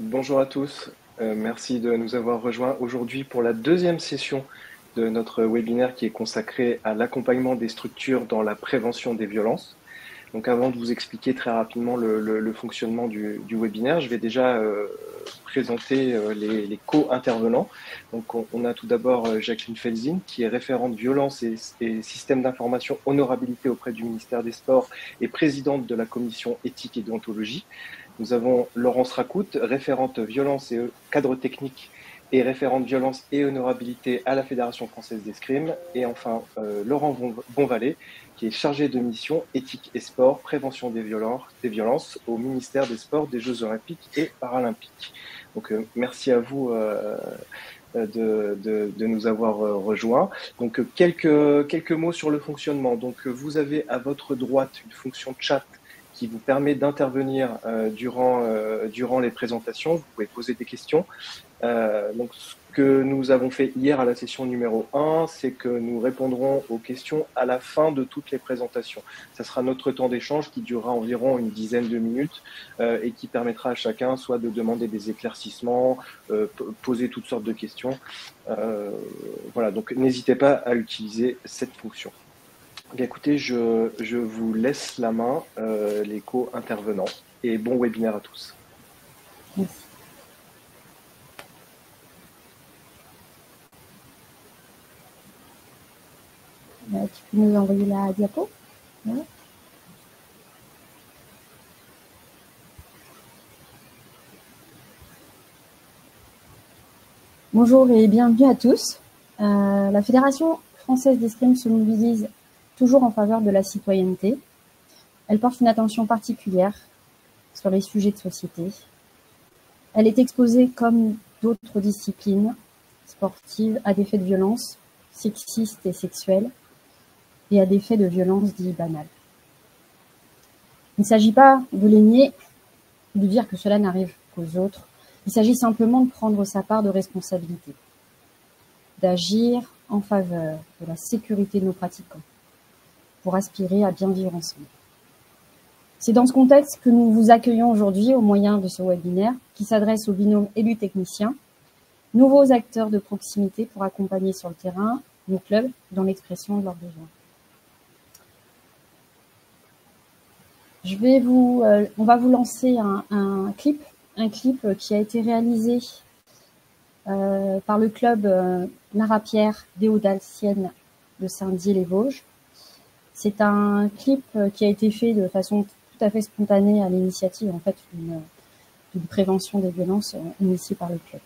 Bonjour à tous, merci de nous avoir rejoints aujourd'hui pour la deuxième session de notre webinaire qui est consacré à l'accompagnement des structures dans la prévention des violences. Donc avant de vous expliquer très rapidement le fonctionnement du webinaire, je vais déjà présenter les co-intervenants. Donc on a tout d'abord Jacqueline Felzin qui est référente violence et système d'information honorabilité auprès du ministère des Sports et présidente de la commission éthique et déontologie. Nous avons Laurence Racout, référente violence et cadre technique et référente violence et honorabilité à la Fédération française d'escrime. Et enfin, Laurent Bonvalet, qui est chargé de mission éthique et sport, prévention des violences au ministère des Sports, des Jeux Olympiques et Paralympiques. Donc, merci à vous de nous avoir rejoints. Donc, quelques mots sur le fonctionnement. Donc, vous avez à votre droite une fonction chat qui vous permet d'intervenir durant les présentations. Vous pouvez poser des questions. Donc, ce que nous avons fait hier à la session numéro 1, c'est que nous répondrons aux questions à la fin de toutes les présentations. Ça sera notre temps d'échange qui durera environ une dizaine de minutes et qui permettra à chacun soit de demander des éclaircissements, poser toutes sortes de questions. Voilà, donc n'hésitez pas à utiliser cette fonction. Bien, écoutez, je vous laisse la main, les co-intervenants, et bon webinaire à tous. Merci. Tu peux nous envoyer la diapo? Ouais. Bonjour et bienvenue à tous. La Fédération française d'escrime se mobilise toujours en faveur de la citoyenneté. Elle porte une attention particulière sur les sujets de société. Elle est exposée, comme d'autres disciplines sportives, à des faits de violence sexistes et sexuels et à des faits de violence dits banals. Il ne s'agit pas de les nier, de dire que cela n'arrive qu'aux autres. Il s'agit simplement de prendre sa part de responsabilité, d'agir en faveur de la sécurité de nos pratiquants, pour aspirer à bien vivre ensemble. C'est dans ce contexte que nous vous accueillons aujourd'hui au moyen de ce webinaire qui s'adresse au binôme élus-techniciens, nouveaux acteurs de proximité pour accompagner sur le terrain nos clubs dans l'expression de leurs besoins. On va vous lancer un clip qui a été réalisé par le club Lara-Pierre Déodalcienne de Saint-Dié-les-Vosges. C'est un clip qui a été fait de façon tout à fait spontanée à l'initiative en fait d'une prévention des violences initiée par le club.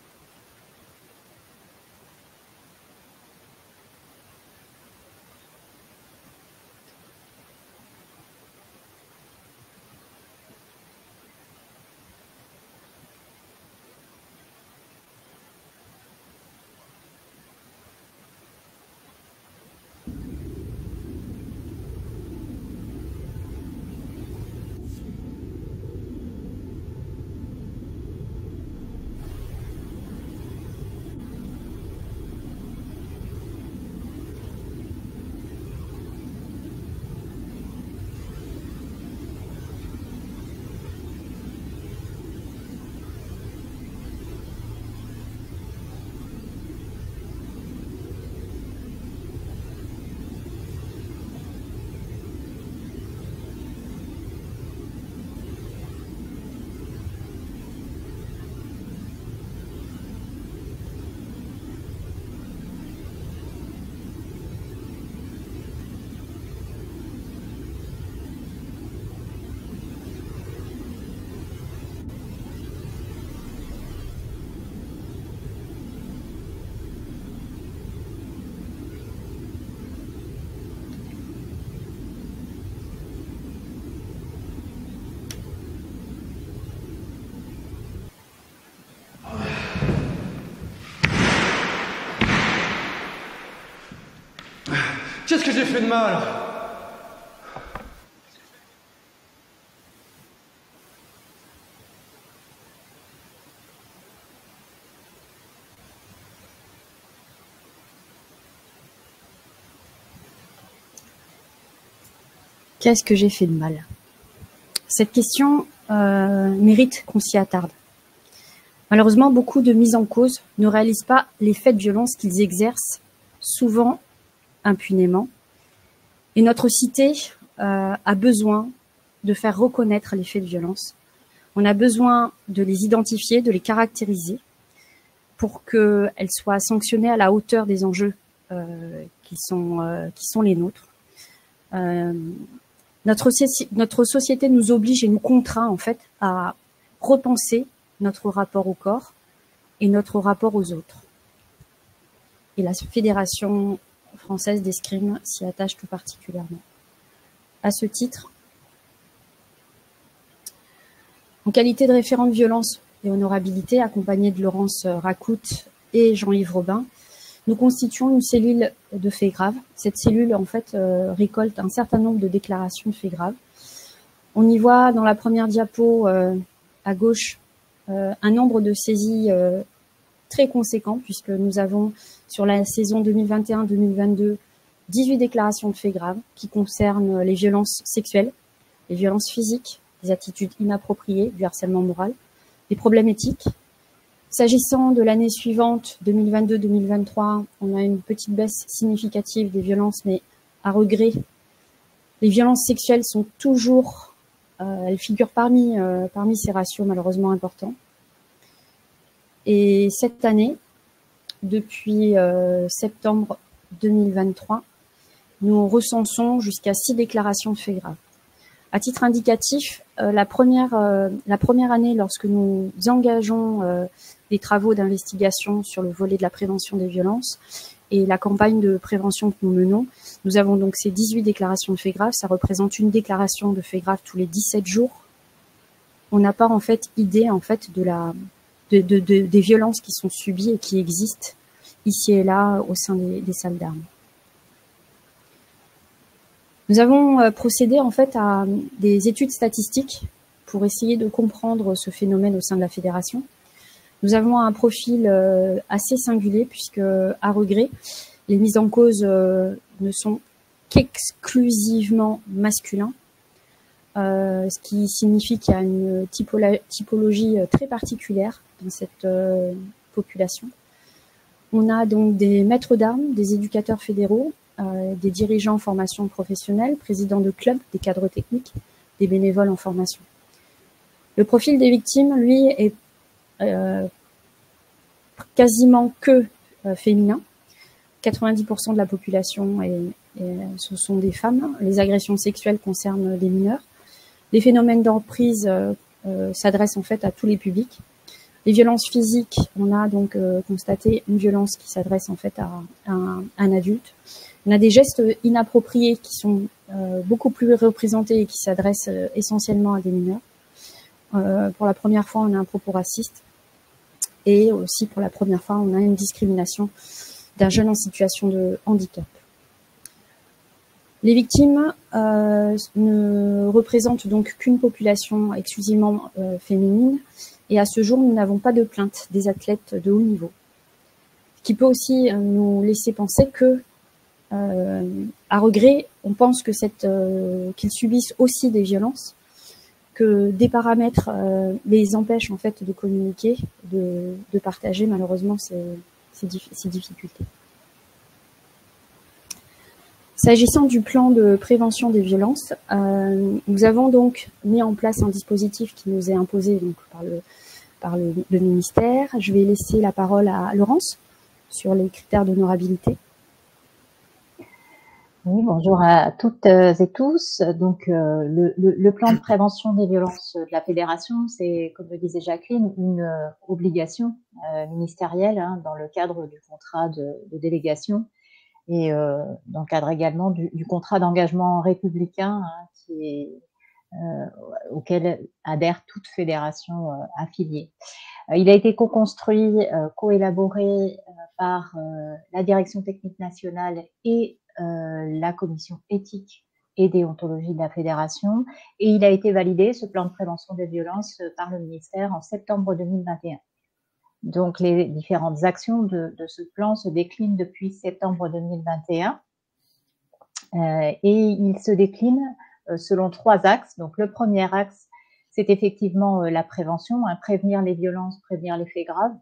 Qu'est-ce que j'ai fait de mal? Qu'est-ce que j'ai fait de mal? Cette question mérite qu'on s'y attarde. Malheureusement, beaucoup de mises en cause ne réalisent pas les faits de violence qu'ils exercent, souvent impunément. Et notre cité a besoin de faire reconnaître les faits de violence. On a besoin de les identifier, de les caractériser pour qu'elles soient sanctionnées à la hauteur des enjeux qui sont les nôtres. Notre société nous oblige et nous contraint en fait à repenser notre rapport au corps et notre rapport aux autres. Et la Fédération française d'escrime s'y attache tout particulièrement. À ce titre, en qualité de référente violence et honorabilité, accompagnée de Laurence Racoute et Jean-Yves Robin, nous constituons une cellule de faits graves. Cette cellule, en fait, récolte un certain nombre de déclarations de faits graves. On y voit dans la première diapo à gauche un nombre de saisies très conséquent, puisque nous avons, sur la saison 2021-2022, 18 déclarations de faits graves qui concernent les violences sexuelles, les violences physiques, les attitudes inappropriées, du harcèlement moral, des problèmes éthiques. S'agissant de l'année suivante, 2022-2023, on a une petite baisse significative des violences, mais à regret, les violences sexuelles sont toujours, elles figurent parmi ces ratios malheureusement importants. Et cette année, depuis septembre 2023, nous recensons jusqu'à 6 déclarations de faits graves. À titre indicatif, la première année, lorsque nous engageons les travaux d'investigation sur le volet de la prévention des violences et la campagne de prévention que nous menons, nous avons donc ces 18 déclarations de faits graves. Ça représente une déclaration de faits graves tous les 17 jours. On n'a pas en fait idée en fait des violences qui sont subies et qui existent ici et là au sein des salles d'armes. Nous avons procédé en fait à des études statistiques pour essayer de comprendre ce phénomène au sein de la fédération. Nous avons un profil assez singulier puisque, à regret, les mises en cause ne sont qu'exclusivement masculins, ce qui signifie qu'il y a une typologie très particulière dans cette population. On a donc des maîtres d'armes, des éducateurs fédéraux, des dirigeants en formation professionnelle, présidents de clubs, des cadres techniques, des bénévoles en formation. Le profil des victimes, lui, est quasiment que féminin. 90% de la population, ce sont des femmes. Les agressions sexuelles concernent des mineurs. Les phénomènes d'emprise s'adressent en fait à tous les publics. Les violences physiques, on a donc constaté une violence qui s'adresse en fait à un adulte. On a des gestes inappropriés qui sont beaucoup plus représentés et qui s'adressent essentiellement à des mineurs. Pour la première fois, on a un propos raciste. Et aussi, pour la première fois, on a une discrimination d'un jeune en situation de handicap. Les victimes ne représentent donc qu'une population exclusivement féminine. Et à ce jour, nous n'avons pas de plainte des athlètes de haut niveau. Ce qui peut aussi nous laisser penser que, à regret, on pense que qu'ils subissent aussi des violences, que des paramètres les empêchent en fait de communiquer, de partager malheureusement ces difficultés. S'agissant du plan de prévention des violences, nous avons donc mis en place un dispositif qui nous est imposé donc, par le ministère. Je vais laisser la parole à Laurence sur les critères d'honorabilité. Oui, bonjour à toutes et tous. Donc, le plan de prévention des violences de la Fédération, c'est, comme le disait Jacqueline, une obligation ministérielle dans le cadre du contrat de délégation et dans le cadre également du contrat d'engagement républicain auquel adhère toute fédération affiliée. Il a été co-construit, co-élaboré par la Direction technique nationale et la commission éthique et déontologie de la fédération, et il a été validé, ce plan de prévention des violences, par le ministère en septembre 2021. Donc, les différentes actions de ce plan se déclinent depuis septembre 2021 et il se décline selon 3 axes. Donc, le premier axe, c'est effectivement la prévention, hein, prévenir les violences, prévenir les faits graves.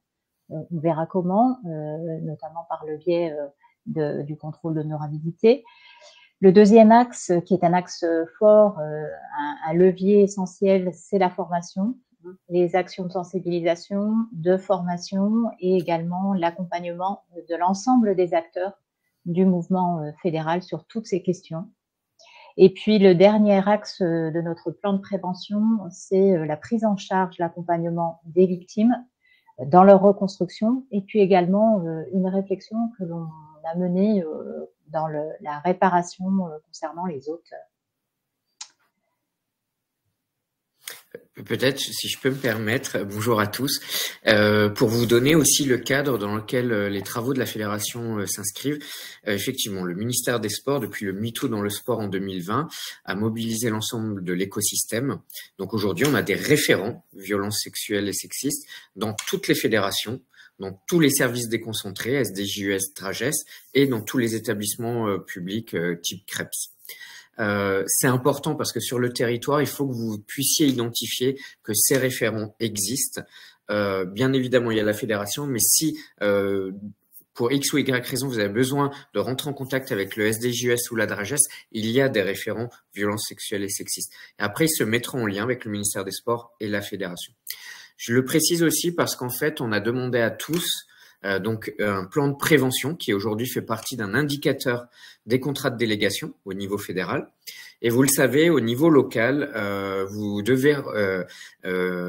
On verra comment, notamment par le biais du contrôle d'honorabilité. Le deuxième axe, qui est un axe fort, un levier essentiel, c'est la formation, les actions de sensibilisation, de formation et également l'accompagnement de l'ensemble des acteurs du mouvement fédéral sur toutes ces questions. Et puis le dernier axe de notre plan de prévention, c'est la prise en charge, l'accompagnement des victimes dans leur reconstruction, et puis également une réflexion que l'on a menée dans la réparation concernant les auteurs. Peut-être, si je peux me permettre, bonjour à tous, pour vous donner aussi le cadre dans lequel les travaux de la Fédération s'inscrivent. Effectivement, le ministère des Sports, depuis le MeToo dans le sport en 2020, a mobilisé l'ensemble de l'écosystème. Donc aujourd'hui, on a des référents violences sexuelles et sexistes dans toutes les fédérations, dans tous les services déconcentrés, SDJUS, DRAGES, et dans tous les établissements publics type CREPS. C'est important parce que sur le territoire, il faut que vous puissiez identifier que ces référents existent. Bien évidemment, il y a la fédération, mais si pour X ou Y raison, vous avez besoin de rentrer en contact avec le SDJUS ou la DRAGES, il y a des référents violences sexuelles et sexistes. Et après, ils se mettront en lien avec le ministère des Sports et la fédération. Je le précise aussi parce qu'en fait, on a demandé à tous donc un plan de prévention qui aujourd'hui fait partie d'un indicateur des contrats de délégation au niveau fédéral. Et vous le savez, au niveau local, vous devez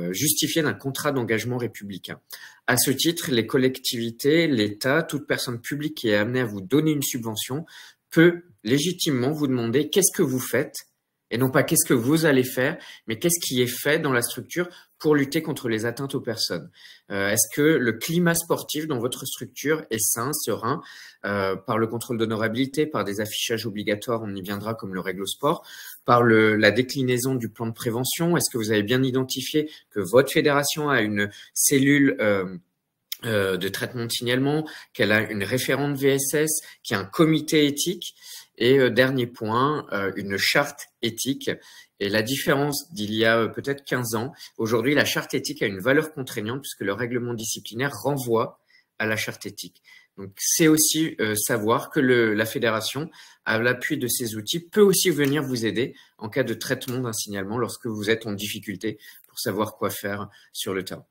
justifier d'un contrat d'engagement républicain. À ce titre, les collectivités, l'État, toute personne publique qui est amenée à vous donner une subvention peut légitimement vous demander qu'est-ce que vous faites, et non pas qu'est-ce que vous allez faire, mais qu'est-ce qui est fait dans la structure pour lutter contre les atteintes aux personnes. Est-ce que le climat sportif dans votre structure est sain, serein, par le contrôle d'honorabilité, par des affichages obligatoires, on y viendra comme le règle au sport, par la déclinaison du plan de prévention? Est-ce que vous avez bien identifié que votre fédération a une cellule de traitement de signalement, qu'elle a une référente VSS, qu'il y a un comité éthique? Et dernier point, une charte éthique. Et la différence d'il y a peut-être 15 ans, aujourd'hui, la charte éthique a une valeur contraignante puisque le règlement disciplinaire renvoie à la charte éthique. Donc, c'est aussi savoir que la fédération, à l'appui de ces outils, peut aussi venir vous aider en cas de traitement d'un signalement lorsque vous êtes en difficulté pour savoir quoi faire sur le terrain.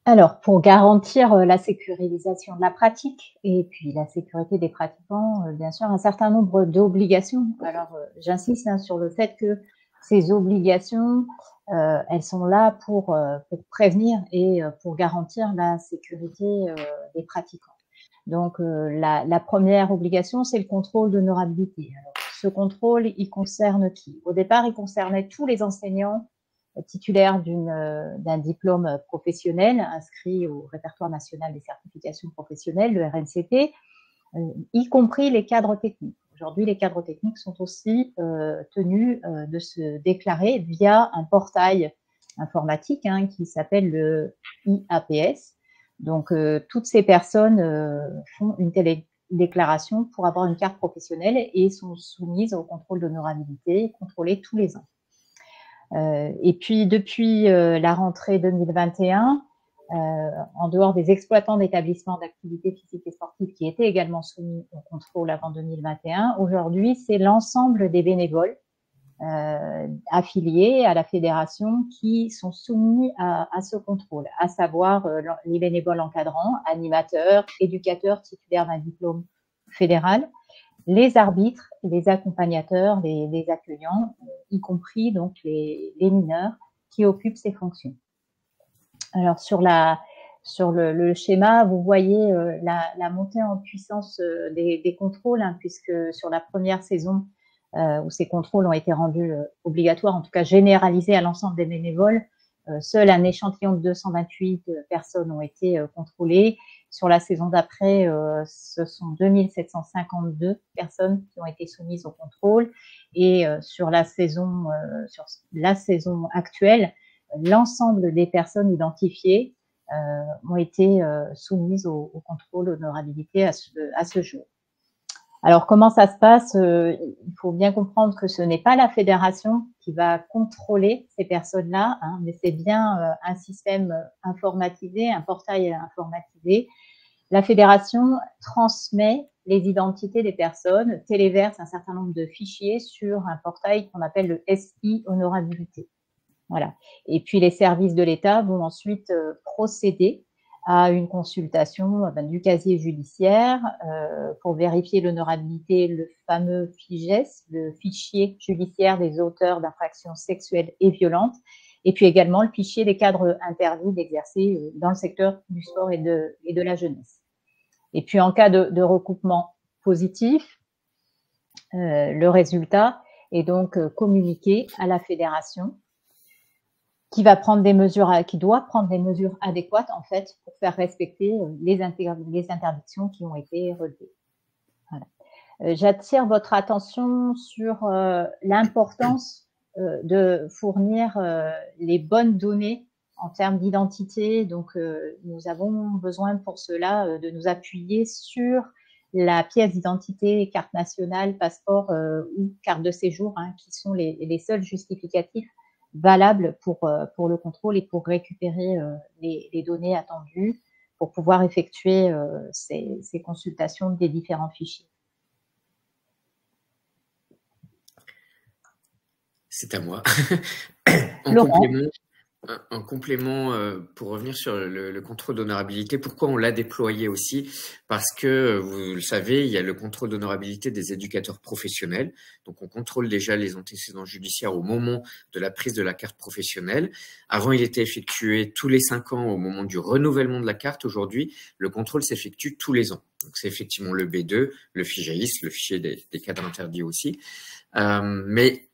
Alors, pour garantir la sécurisation de la pratique et puis la sécurité des pratiquants, bien sûr, un certain nombre d'obligations. Alors, j'insiste sur le fait que ces obligations, elles sont là pour prévenir et pour garantir la sécurité des pratiquants. Donc, la première obligation, c'est le contrôle d'honorabilité. Alors, ce contrôle, il concerne qui? Au départ, il concernait tous les enseignants titulaire d'un diplôme professionnel inscrit au répertoire national des certifications professionnelles, le RNCP, y compris les cadres techniques. Aujourd'hui, les cadres techniques sont aussi tenus de se déclarer via un portail informatique qui s'appelle le IAPS. Donc, toutes ces personnes font une telle déclaration pour avoir une carte professionnelle et sont soumises au contrôle d'honorabilité, contrôlées tous les ans. Et puis, depuis la rentrée 2021, en dehors des exploitants d'établissements d'activités physiques et sportives qui étaient également soumis au contrôle avant 2021, aujourd'hui, c'est l'ensemble des bénévoles affiliés à la fédération qui sont soumis à ce contrôle, à savoir les bénévoles encadrants, animateurs, éducateurs titulaires d'un diplôme fédéral, les arbitres, les accompagnateurs, les accueillants, y compris donc les mineurs qui occupent ces fonctions. Alors sur le schéma, vous voyez la montée en puissance des contrôles, puisque sur la première saison où ces contrôles ont été rendus obligatoires, en tout cas généralisés à l'ensemble des bénévoles, seul un échantillon de 228 personnes ont été contrôlées. Sur la saison d'après, ce sont 2752 personnes qui ont été soumises au contrôle. Et sur la saison actuelle, l'ensemble des personnes identifiées ont été soumises au contrôle honorabilité à ce jour. Alors, comment ça se passe? Il faut bien comprendre que ce n'est pas la fédération qui va contrôler ces personnes-là, hein, mais c'est bien un système informatisé, un portail informatisé. La fédération transmet les identités des personnes, téléverse un certain nombre de fichiers sur un portail qu'on appelle le SI Honorabilité. Voilà. Et puis, les services de l'État vont ensuite procéder à une consultation du casier judiciaire pour vérifier l'honorabilité, le fameux FIJES, le fichier judiciaire des auteurs d'infractions sexuelles et violentes, et puis également le fichier des cadres interdits d'exercer dans le secteur du sport et de la jeunesse. Et puis en cas de recoupement positif, le résultat est donc communiqué à la fédération, qui doit prendre des mesures adéquates en fait pour faire respecter les interdictions qui ont été relevées. Voilà. J'attire votre attention sur l'importance de fournir les bonnes données en termes d'identité. Donc, nous avons besoin pour cela de nous appuyer sur la pièce d'identité, carte nationale, passeport ou carte de séjour, hein, qui sont les seuls justificatifs valables pour le contrôle et pour récupérer les données attendues pour pouvoir effectuer ces consultations des différents fichiers. C'est à moi. Laurent. En complément, pour revenir sur le contrôle d'honorabilité, pourquoi on l'a déployé aussi? Parce que, vous le savez, il y a le contrôle d'honorabilité des éducateurs professionnels. Donc, on contrôle déjà les antécédents judiciaires au moment de la prise de la carte professionnelle. Avant, il était effectué tous les 5 ans au moment du renouvellement de la carte. Aujourd'hui, le contrôle s'effectue tous les ans. Donc, c'est effectivement le B2, le FIJEIS, le fichier des cadres interdits aussi. Mais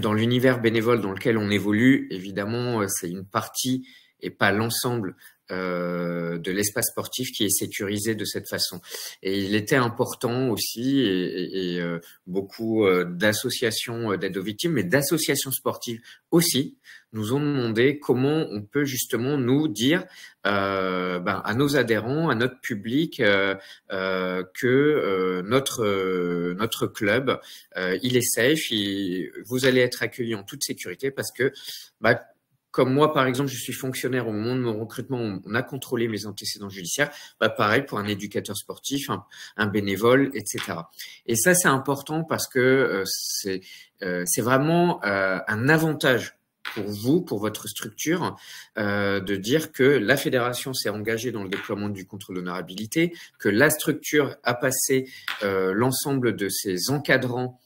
dans l'univers bénévole dans lequel on évolue, évidemment, c'est une partie et pas l'ensemble de l'espace sportif qui est sécurisé de cette façon. Et il était important aussi, et beaucoup d'associations d'aide aux victimes, mais d'associations sportives aussi, nous ont demandé comment on peut justement nous dire à nos adhérents, à notre public, que notre club, il est safe, vous allez être accueillis en toute sécurité parce que comme moi, par exemple, je suis fonctionnaire au moment de mon recrutement, on a contrôlé mes antécédents judiciaires. Pareil pour un éducateur sportif, un bénévole, etc. Et ça, c'est important parce que c'est vraiment un avantage pour vous, pour votre structure, de dire que la fédération s'est engagée dans le déploiement du contrôle d'honorabilité, que la structure a passé l'ensemble de ses encadrants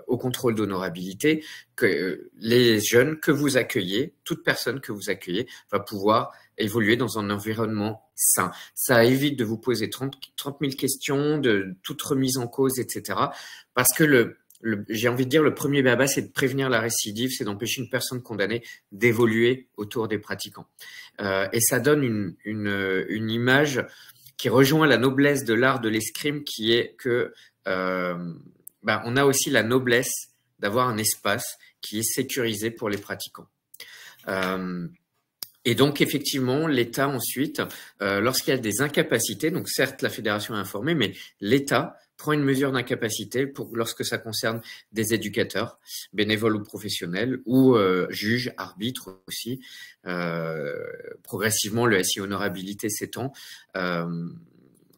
au contrôle d'honorabilité, que les jeunes que vous accueillez, toute personne que vous accueillez va pouvoir évoluer dans un environnement sain. Ça évite de vous poser 30 000 questions, de toute remise en cause, etc. Parce que j'ai envie de dire, le premier baba, c'est de prévenir la récidive, c'est d'empêcher une personne condamnée d'évoluer autour des pratiquants. Et ça donne une image qui rejoint la noblesse de l'art de l'escrime, qui est que on a aussi la noblesse d'avoir un espace qui est sécurisé pour les pratiquants. Et donc, effectivement, l'État ensuite, lorsqu'il y a des incapacités, donc certes, la fédération est informée, mais l'État prend une mesure d'incapacité lorsque ça concerne des éducateurs, bénévoles ou professionnels, ou juges, arbitres aussi. Progressivement, le SI Honorabilité s'étend.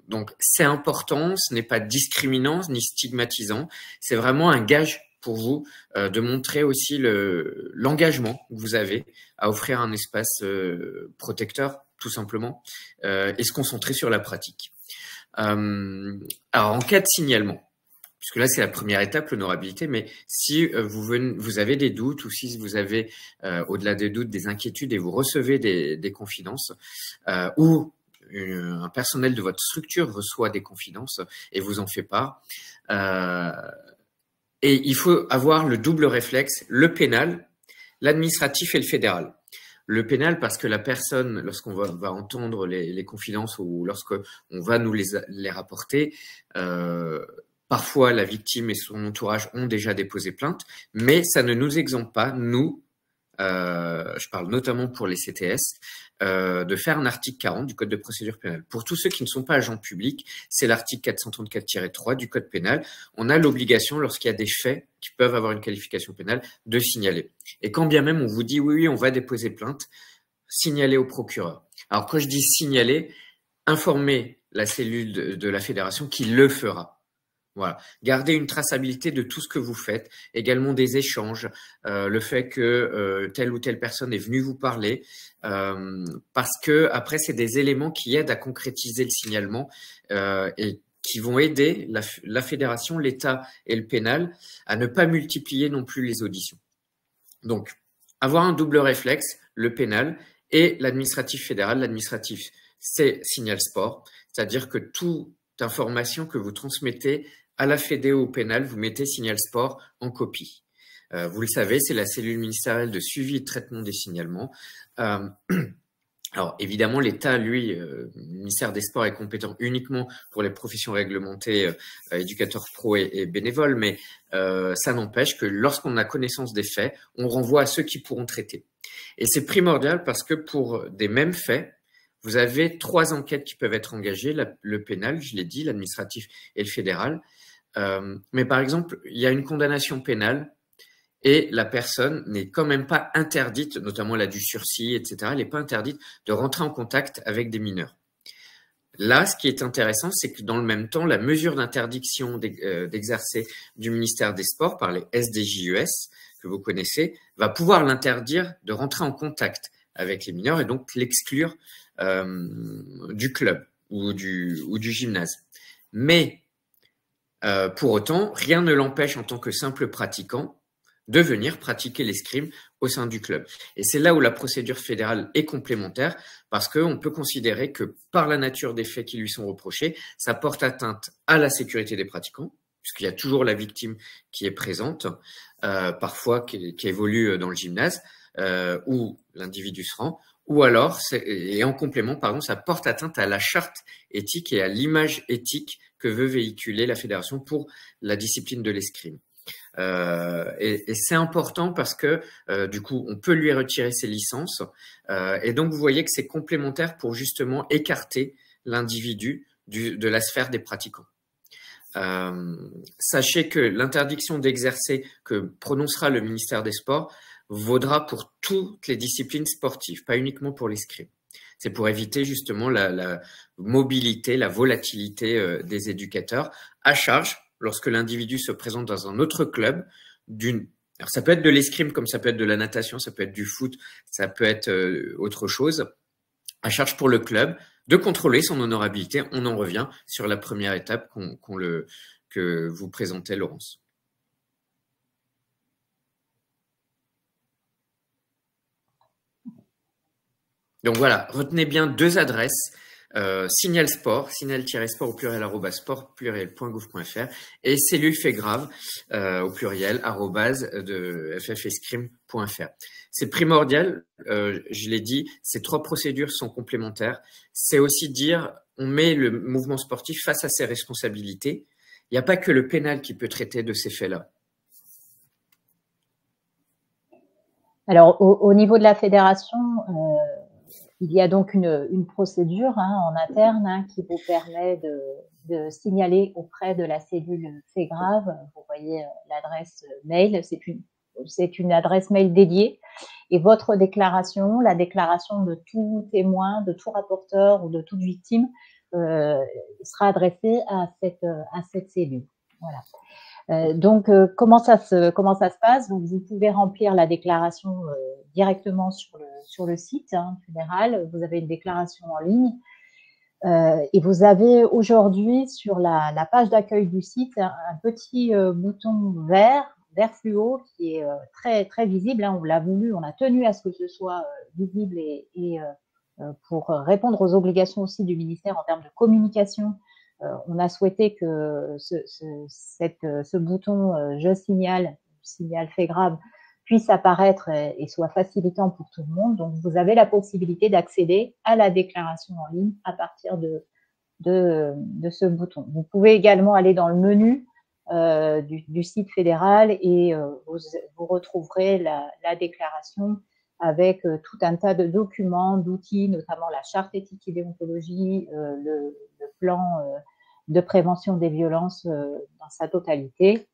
Donc, c'est important, ce n'est pas discriminant ni stigmatisant, c'est vraiment un gage pour vous de montrer aussi l'engagement que vous avez à offrir un espace protecteur, tout simplement, et se concentrer sur la pratique. Alors, en cas de signalement, puisque là, c'est la première étape, l'honorabilité, mais si vous avez des doutes ou si vous avez, au-delà des doutes, des inquiétudes et vous recevez des confidences ou un personnel de votre structure reçoit des confidences et vous en fait part. Et il faut avoir le double réflexe, le pénal, l'administratif et le fédéral. Le pénal parce que la personne, lorsqu'on va entendre les confidences ou lorsqu'on va nous les rapporter, parfois la victime et son entourage ont déjà déposé plainte, mais ça ne nous exempte pas, nous, je parle notamment pour les CTS, de faire un article 40 du Code de procédure pénale. Pour tous ceux qui ne sont pas agents publics, c'est l'article 434-3 du Code pénal. On a l'obligation, lorsqu'il y a des faits qui peuvent avoir une qualification pénale, de signaler. Et quand bien même on vous dit oui, on va déposer plainte, signaler au procureur. Alors quand je dis signaler, informer la cellule de la fédération qui le fera. Voilà. Gardez une traçabilité de tout ce que vous faites, également des échanges, le fait que telle ou telle personne est venue vous parler, parce que après c'est des éléments qui aident à concrétiser le signalement et qui vont aider la fédération, l'État et le pénal à ne pas multiplier non plus les auditions. Donc, avoir un double réflexe, le pénal et l'administratif fédéral. L'administratif, c'est Signal Sport, c'est-à-dire que toute information que vous transmettez à la Fédé ou au pénal, vous mettez Signal Sport en copie. Vous le savez, c'est la cellule ministérielle de suivi et de traitement des signalements. Alors évidemment, l'État, lui, le ministère des Sports est compétent uniquement pour les professions réglementées, éducateurs pro et bénévoles, mais ça n'empêche que lorsqu'on a connaissance des faits, on renvoie à ceux qui pourront traiter. Et c'est primordial parce que pour des mêmes faits, vous avez 3 enquêtes qui peuvent être engagées, le pénal, je l'ai dit, l'administratif et le fédéral. Mais par exemple, il y a une condamnation pénale et la personne n'est quand même pas interdite, notamment elle a du sursis, etc., elle n'est pas interdite de rentrer en contact avec des mineurs. Là, ce qui est intéressant, c'est que dans le même temps, la mesure d'interdiction d'exercer du ministère des Sports par les SDJUS, que vous connaissez, va pouvoir l'interdire de rentrer en contact avec les mineurs et donc l'exclure du club ou du gymnase. Mais pour autant, rien ne l'empêche en tant que simple pratiquant de venir pratiquer l'escrime au sein du club. Et c'est là où la procédure fédérale est complémentaire parce qu'on peut considérer que par la nature des faits qui lui sont reprochés, ça porte atteinte à la sécurité des pratiquants, puisqu'il y a toujours la victime qui est présente, parfois qui évolue dans le gymnase, où l'individu se rend, ou alors, et en complément, pardon, ça porte atteinte à la charte éthique et à l'image éthique que veut véhiculer la fédération pour la discipline de l'escrime. Et c'est important parce que du coup, on peut lui retirer ses licences. Et donc, vous voyez que c'est complémentaire pour justement écarter l'individu de la sphère des pratiquants. Sachez que l'interdiction d'exercer que prononcera le ministère des Sports vaudra pour toutes les disciplines sportives, pas uniquement pour l'escrime. C'est pour éviter justement la mobilité, la volatilité des éducateurs à charge lorsque l'individu se présente dans un autre club alors ça peut être de l'escrime comme ça peut être de la natation, ça peut être du foot, ça peut être autre chose, à charge pour le club de contrôler son honorabilité. On en revient sur la première étape que vous présentait Laurence. Donc voilà, retenez bien 2 adresses, Signal Sport, signal-sport au pluriel @sport-pluriel.gouv.fr et cellule fait grave au pluriel de ffescrime.fr. C'est primordial, je l'ai dit, ces 3 procédures sont complémentaires. C'est aussi dire, on met le mouvement sportif face à ses responsabilités. Il n'y a pas que le pénal qui peut traiter de ces faits-là. Alors, au niveau de la fédération, il y a donc une procédure en interne qui vous permet de signaler auprès de la cellule fait grave. Vous voyez l'adresse mail, c'est une adresse mail dédiée. Et votre déclaration, la déclaration de tout témoin, de tout rapporteur ou de toute victime sera adressée à cette cellule. Voilà. Donc, comment ça se passe? Donc, vous pouvez remplir la déclaration directement sur le site fédéral. Vous avez une déclaration en ligne et vous avez aujourd'hui sur la page d'accueil du site un petit bouton vert fluo qui est très très visible. On l'a voulu, on a tenu à ce que ce soit visible et pour répondre aux obligations aussi du ministère en termes de communication. On a souhaité que ce bouton je signal fait grave puisse apparaître et soit facilitant pour tout le monde. Donc, vous avez la possibilité d'accéder à la déclaration en ligne à partir de ce bouton. Vous pouvez également aller dans le menu du site fédéral et vous retrouverez la déclaration avec tout un tas de documents, d'outils, notamment la charte éthique et déontologie, le plan de prévention des violences dans sa totalité,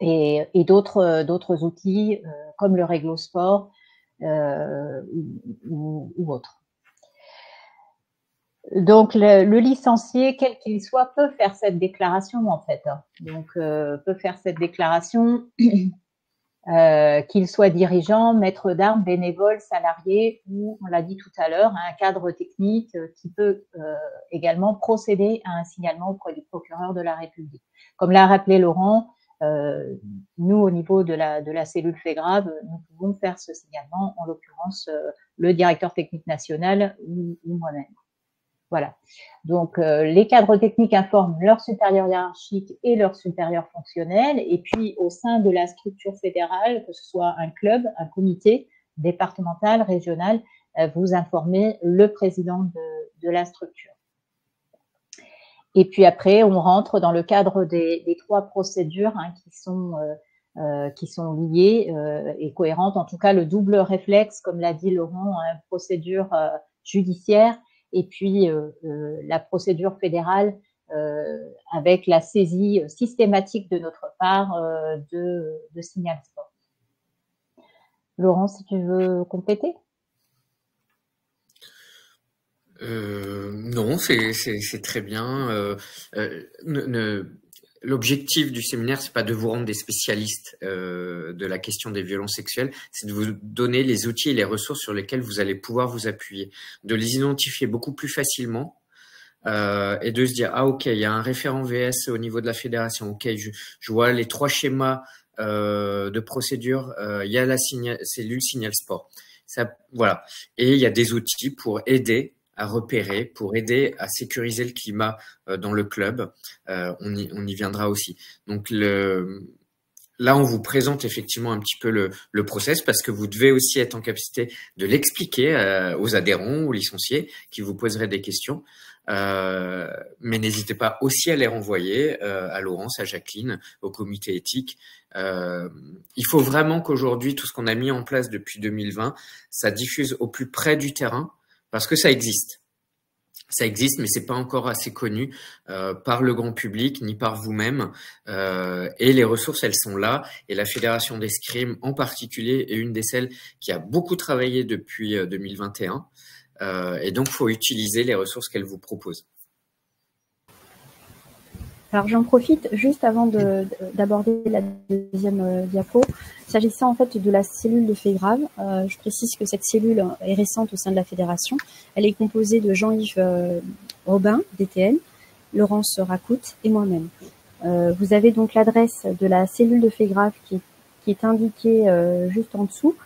et d'autres outils comme le Réglosport ou autres. Donc, le licencié, quel qu'il soit, peut faire cette déclaration, en fait. Donc, peut faire cette déclaration, qu'il soit dirigeant, maître d'armes, bénévole, salarié, ou, on l'a dit tout à l'heure, un cadre technique qui peut également procéder à un signalement auprès du procureur de la République. Comme l'a rappelé Laurent, nous, au niveau de la cellule fait grave, nous pouvons faire ce signalement, en l'occurrence, le directeur technique national ou moi-même. Voilà. Donc, les cadres techniques informent leur supérieur hiérarchique et leur supérieur fonctionnel. Et puis, au sein de la structure fédérale, que ce soit un club, un comité départemental, régional, vous informez le président de la structure. Et puis après, on rentre dans le cadre des 3 procédures qui sont liées et cohérentes. En tout cas, le double réflexe, comme l'a dit Laurent, hein, procédure judiciaire, et puis la procédure fédérale avec la saisie systématique de notre part de Signal Sport. Laurent, si tu veux compléter? Non, c'est très bien. L'objectif du séminaire, c'est pas de vous rendre des spécialistes de la question des violences sexuelles, c'est de vous donner les outils et les ressources sur lesquels vous allez pouvoir vous appuyer, de les identifier beaucoup plus facilement et de se dire ah ok, il y a un référent VS au niveau de la fédération, ok, je vois les 3 schémas de procédure, il y a la cellule Signal Sport, ça, voilà, et il y a des outils pour aider à repérer, pour aider à sécuriser le climat dans le club. On y viendra aussi. Donc là, on vous présente effectivement un petit peu le process parce que vous devez aussi être en capacité de l'expliquer aux adhérents, aux licenciés qui vous poseraient des questions. Mais n'hésitez pas aussi à les renvoyer à Laurence, à Jacqueline, au comité éthique. Il faut vraiment qu'aujourd'hui, tout ce qu'on a mis en place depuis 2020, ça diffuse au plus près du terrain. Parce que ça existe. Ça existe, mais c'est pas encore assez connu par le grand public ni par vous-même. Et les ressources, elles sont là. Et la Fédération d'escrime, en particulier, est une des celles qui a beaucoup travaillé depuis 2021. Et donc, faut utiliser les ressources qu'elle vous propose. Alors, j'en profite juste avant d'aborder la deuxième diapo. S'agissant en fait de la cellule de faits graves, je précise que cette cellule est récente au sein de la fédération. Elle est composée de Jean-Yves Robin, DTN, Laurence Racout et moi-même. Vous avez donc l'adresse de la cellule de faits graves qui est indiquée juste en dessous.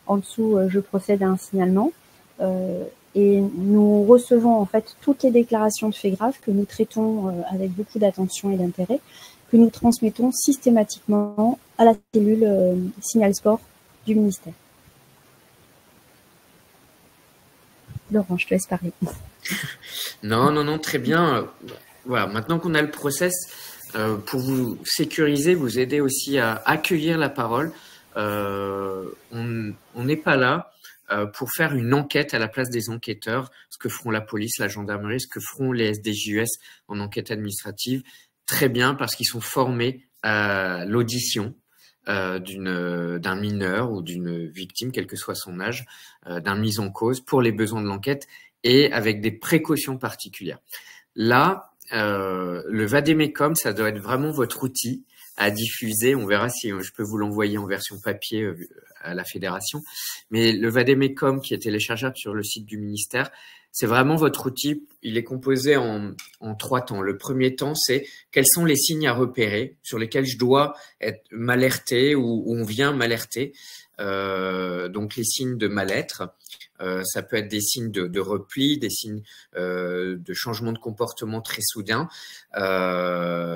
En dessous, je procède à un signalement. Et nous recevons en fait toutes les déclarations de faits graves que nous traitons avec beaucoup d'attention et d'intérêt, que nous transmettons systématiquement à la cellule Signal Sport du ministère. Laurent, je te laisse parler. Non, très bien. Voilà, maintenant qu'on a le process, pour vous sécuriser, vous aider aussi à accueillir la parole, on n'est pas là pour faire une enquête à la place des enquêteurs, ce que feront la police, la gendarmerie, ce que feront les SDJUS en enquête administrative, très bien parce qu'ils sont formés à l'audition d'un mineur ou d'une victime, quel que soit son âge, d'un mis en cause pour les besoins de l'enquête et avec des précautions particulières. Là, le Vademecum, ça doit être vraiment votre outil à diffuser. On verra si je peux vous l'envoyer en version papier à la fédération. Mais le Vademecum qui est téléchargeable sur le site du ministère, c'est vraiment votre outil. Il est composé en 3 temps. Le premier temps, c'est quels sont les signes à repérer sur lesquels je dois m'alerter ou on vient m'alerter. Donc les signes de mal-être, ça peut être des signes de repli, des signes de changement de comportement très soudain,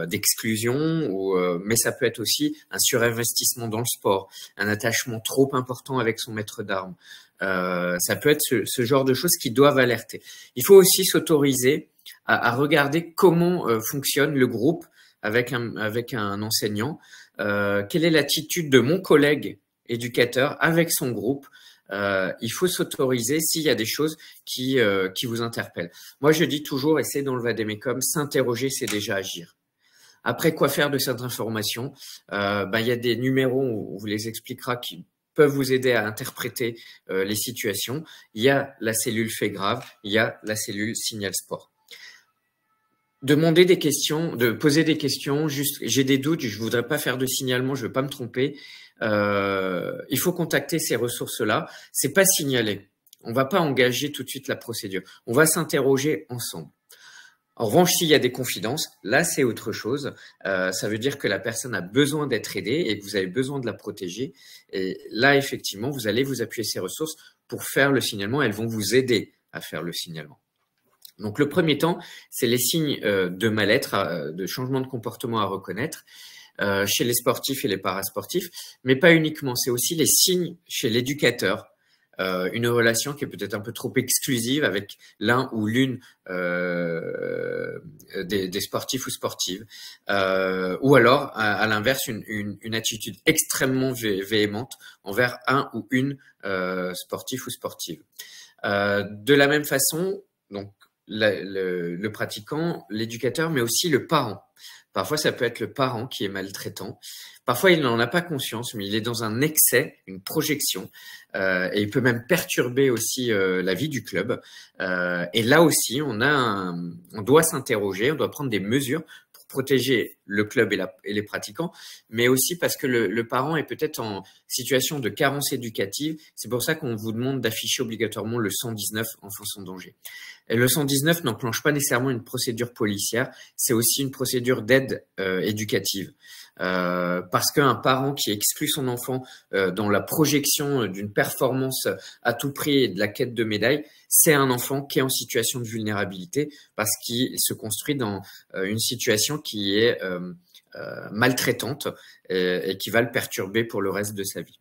d'exclusion, mais ça peut être aussi un surinvestissement dans le sport, un attachement trop important avec son maître d'armes. Ça peut être ce genre de choses qui doivent alerter. Il faut aussi s'autoriser à regarder comment fonctionne le groupe avec un enseignant. Quelle est l'attitude de mon collègue éducateur avec son groupe, il faut s'autoriser s'il y a des choses qui vous interpellent. Moi, je dis toujours, et c'est dans le Vademecum, s'interroger, c'est déjà agir. Après, quoi faire de cette information? Il y a des numéros, on vous les expliquera, qui peuvent vous aider à interpréter les situations. Il y a la cellule fait grave, il y a la cellule signal sport. Demander des questions, de poser des questions, juste j'ai des doutes, je voudrais pas faire de signalement, je veux pas me tromper. Il faut contacter ces ressources-là. C'est pas signaler. On va pas engager tout de suite la procédure. On va s'interroger ensemble. En revanche, s'il y a des confidences, là, c'est autre chose. Ça veut dire que la personne a besoin d'être aidée et que vous avez besoin de la protéger. Et là, effectivement, vous allez vous appuyer sur ces ressources pour faire le signalement. Elles vont vous aider à faire le signalement. Donc, le premier temps, c'est les signes de mal-être, de changement de comportement à reconnaître chez les sportifs et les parasportifs, mais pas uniquement. C'est aussi les signes chez l'éducateur. Une relation qui est peut-être un peu trop exclusive avec l'un ou l'une des sportifs ou sportives, ou alors, à l'inverse, une attitude extrêmement véhémente envers un ou une sportif ou sportive. De la même façon, donc, le pratiquant, l'éducateur, mais aussi le parent. Parfois, ça peut être le parent qui est maltraitant. Parfois, il n'en a pas conscience, mais il est dans un excès, une projection, et il peut même perturber aussi la vie du club. Et là aussi, on doit s'interroger, on doit prendre des mesures pour protéger le club et les pratiquants, mais aussi parce que le parent est peut-être en situation de carence éducative. C'est pour ça qu'on vous demande d'afficher obligatoirement le 119 enfance en danger. Et le 119 n'enclenche pas nécessairement une procédure policière, c'est aussi une procédure d'aide éducative. Parce qu'un parent qui exclut son enfant dans la projection d'une performance à tout prix et de la quête de médaille, c'est un enfant qui est en situation de vulnérabilité parce qu'il se construit dans une situation qui est maltraitante et qui va le perturber pour le reste de sa vie.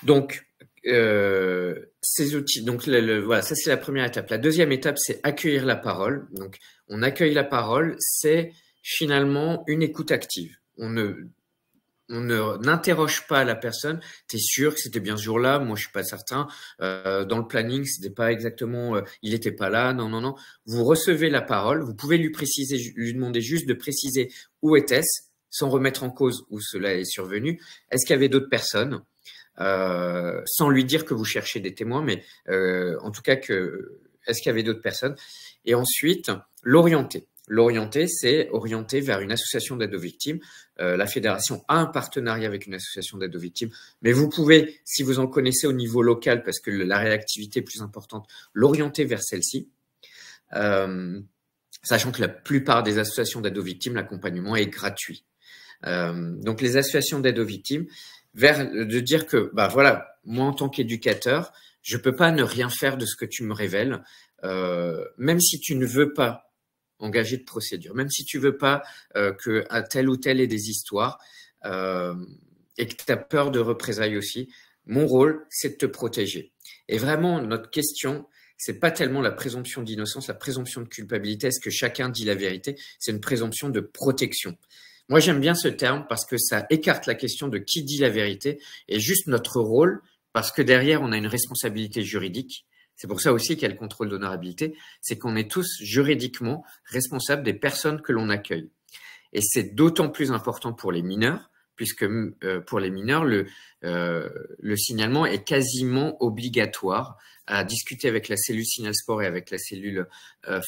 Donc, ces outils, donc voilà, ça c'est la première étape. La deuxième étape, c'est accueillir la parole. Donc, on accueille la parole, c'est finalement une écoute active. On n'interroge pas la personne. T'es sûr que c'était bien ce jour-là? Moi, je suis pas certain. Dans le planning, c'était pas exactement. Il était pas là. Non, non, non. Vous recevez la parole. Vous pouvez lui demander juste de préciser où était-ce, sans remettre en cause où cela est survenu. Est-ce qu'il y avait d'autres personnes? Sans lui dire que vous cherchez des témoins, mais en tout cas est-ce qu'il y avait d'autres personnes? Et ensuite, l'orienter. L'orienter, c'est orienter vers une association d'aide aux victimes. La fédération a un partenariat avec une association d'aide aux victimes, mais vous pouvez, si vous en connaissez au niveau local, parce que la réactivité est plus importante, l'orienter vers celle-ci. Sachant que la plupart des associations d'aide aux victimes, l'accompagnement est gratuit. Donc les associations d'aide aux victimes, de dire que, voilà, moi en tant qu'éducateur, je peux pas ne rien faire de ce que tu me révèles, même si tu ne veux pas engager de procédure, même si tu veux pas que à tel ou tel ait des histoires et que tu as peur de représailles aussi. Mon rôle, c'est de te protéger. Et vraiment, notre question, c'est pas tellement la présomption d'innocence, la présomption de culpabilité, est-ce que chacun dit la vérité? C'est une présomption de protection. Moi, j'aime bien ce terme parce que ça écarte la question de qui dit la vérité et juste notre rôle, parce que derrière, on a une responsabilité juridique. C'est pour ça aussi qu'il y a le contrôle d'honorabilité, c'est qu'on est tous juridiquement responsables des personnes que l'on accueille. Et c'est d'autant plus important pour les mineurs, puisque pour les mineurs, le signalement est quasiment obligatoire à discuter avec la cellule signal sport et avec la cellule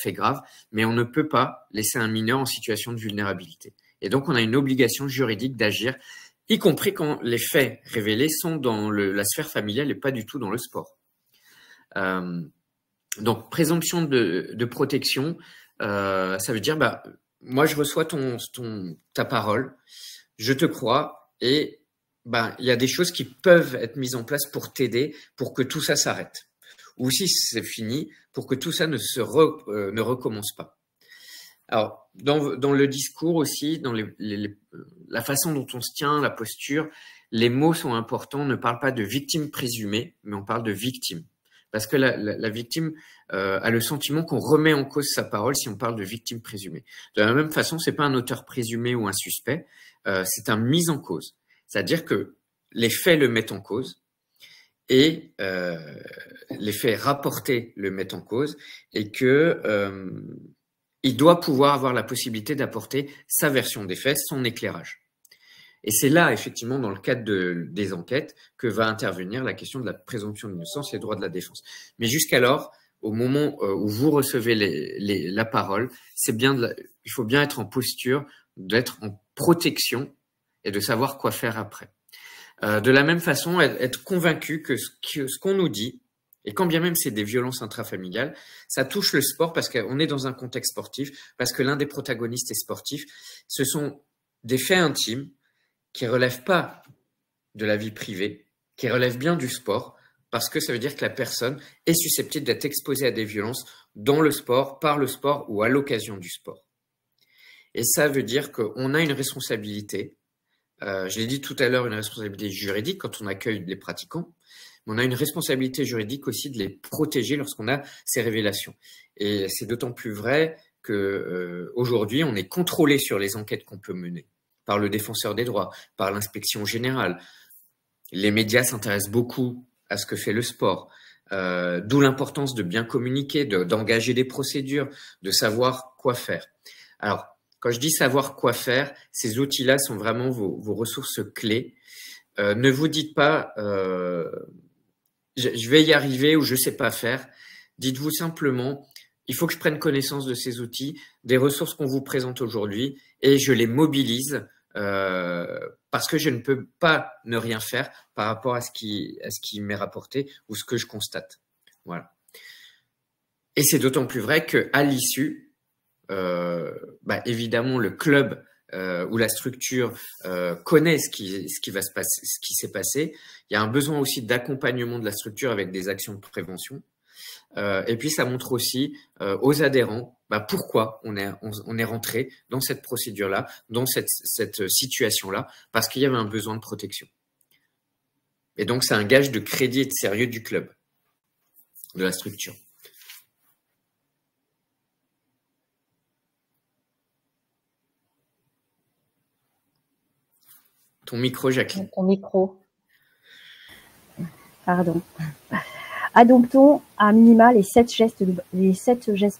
fait grave, mais on ne peut pas laisser un mineur en situation de vulnérabilité. Et donc, on a une obligation juridique d'agir, y compris quand les faits révélés sont dans la sphère familiale et pas du tout dans le sport. Donc, présomption de protection, ça veut dire, moi, je reçois ta parole, je te crois, et il y a des choses qui peuvent être mises en place pour t'aider, pour que tout ça s'arrête. Ou si c'est fini, pour que tout ça ne recommence pas. Alors, dans le discours aussi, dans la façon dont on se tient, la posture, les mots sont importants. On ne parle pas de victime présumée, mais on parle de victime. Parce que la victime a le sentiment qu'on remet en cause sa parole si on parle de victime présumée. De la même façon, c'est pas un auteur présumé ou un suspect, c'est un mise en cause. C'est-à-dire que les faits le mettent en cause et les faits rapportés le mettent en cause et que il doit pouvoir avoir la possibilité d'apporter sa version des faits, son éclairage. Et c'est là, effectivement, dans le cadre des enquêtes, que va intervenir la question de la présomption d'innocence et des droits de la défense. Mais jusqu'alors, au moment où vous recevez la parole, il faut bien être en posture d'être en protection et de savoir quoi faire après. De la même façon, être convaincu que ce qu'on nous dit, et quand bien même c'est des violences intrafamiliales, ça touche le sport parce qu'on est dans un contexte sportif, parce que l'un des protagonistes est sportif. Ce sont des faits intimes qui relèvent pas de la vie privée, qui relèvent bien du sport, parce que ça veut dire que la personne est susceptible d'être exposée à des violences dans le sport, par le sport ou à l'occasion du sport. Et ça veut dire qu'on a une responsabilité, je l'ai dit tout à l'heure, une responsabilité juridique quand on accueille les pratiquants, mais on a une responsabilité juridique aussi de les protéger lorsqu'on a ces révélations. Et c'est d'autant plus vrai qu'aujourd'hui, on est contrôlé sur les enquêtes qu'on peut mener par le défenseur des droits, par l'inspection générale. Les médias s'intéressent beaucoup à ce que fait le sport, d'où l'importance de bien communiquer, d'engager des procédures, de savoir quoi faire. Alors, quand je dis savoir quoi faire, ces outils-là sont vraiment vos ressources clés. Ne vous dites pas je vais y arriver ou je sais pas faire. Dites-vous simplement, il faut que je prenne connaissance de ces outils, des ressources qu'on vous présente aujourd'hui et je les mobilise parce que je ne peux pas ne rien faire par rapport à ce qui m'est rapporté ou ce que je constate. Voilà. Et c'est d'autant plus vrai qu'à l'issue, évidemment, le club ou la structure connaît ce qui va se passer, ce qui s'est passé. Il y a un besoin aussi d'accompagnement de la structure avec des actions de prévention. Et puis ça montre aussi aux adhérents pourquoi on est rentré dans cette procédure-là, dans cette situation-là, parce qu'il y avait un besoin de protection. Et donc c'est un gage de crédit et de sérieux du club, de la structure. Ton micro, Jacqueline. Ton micro. Pardon. Adoptons à minima les 7 gestes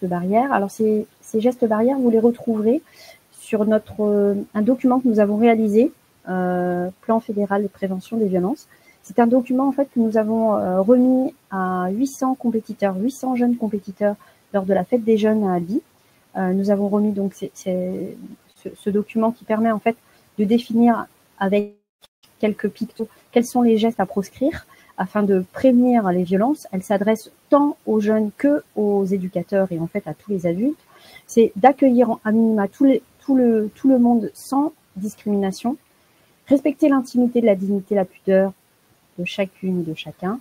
barrières. Alors ces gestes barrières, vous les retrouverez sur un document que nous avons réalisé, Plan fédéral de prévention des violences. C'est un document en fait que nous avons remis à 800 jeunes compétiteurs lors de la fête des jeunes à Albi. Nous avons remis donc ce document qui permet en fait de définir avec quelques pictos quels sont les gestes à proscrire afin de prévenir les violences. Elle s'adresse tant aux jeunes que aux éducateurs et en fait à tous les adultes. C'est d'accueillir à minima tout le monde sans discrimination, respecter l'intimité, de la dignité, la pudeur de chacune et de chacun,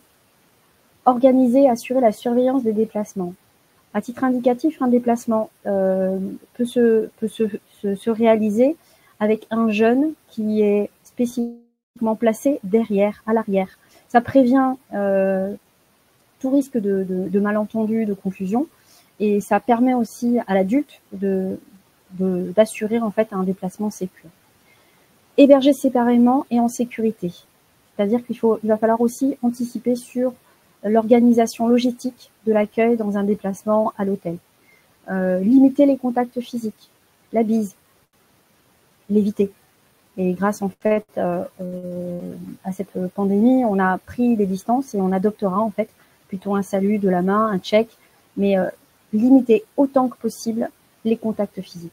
organiser et assurer la surveillance des déplacements. À titre indicatif, un déplacement peut se réaliser avec un jeune qui est spécifiquement placé derrière, à l'arrière. Ça prévient tout risque de malentendu, de confusion, et ça permet aussi à l'adulte d'assurer en fait un déplacement sécure. Héberger séparément et en sécurité, c'est-à-dire qu'il va falloir aussi anticiper sur l'organisation logistique de l'accueil dans un déplacement à l'hôtel. Limiter les contacts physiques, la bise, l'éviter. Et grâce en fait à cette pandémie, on a pris des distances et on adoptera en fait plutôt un salut de la main, un check, mais limiter autant que possible les contacts physiques.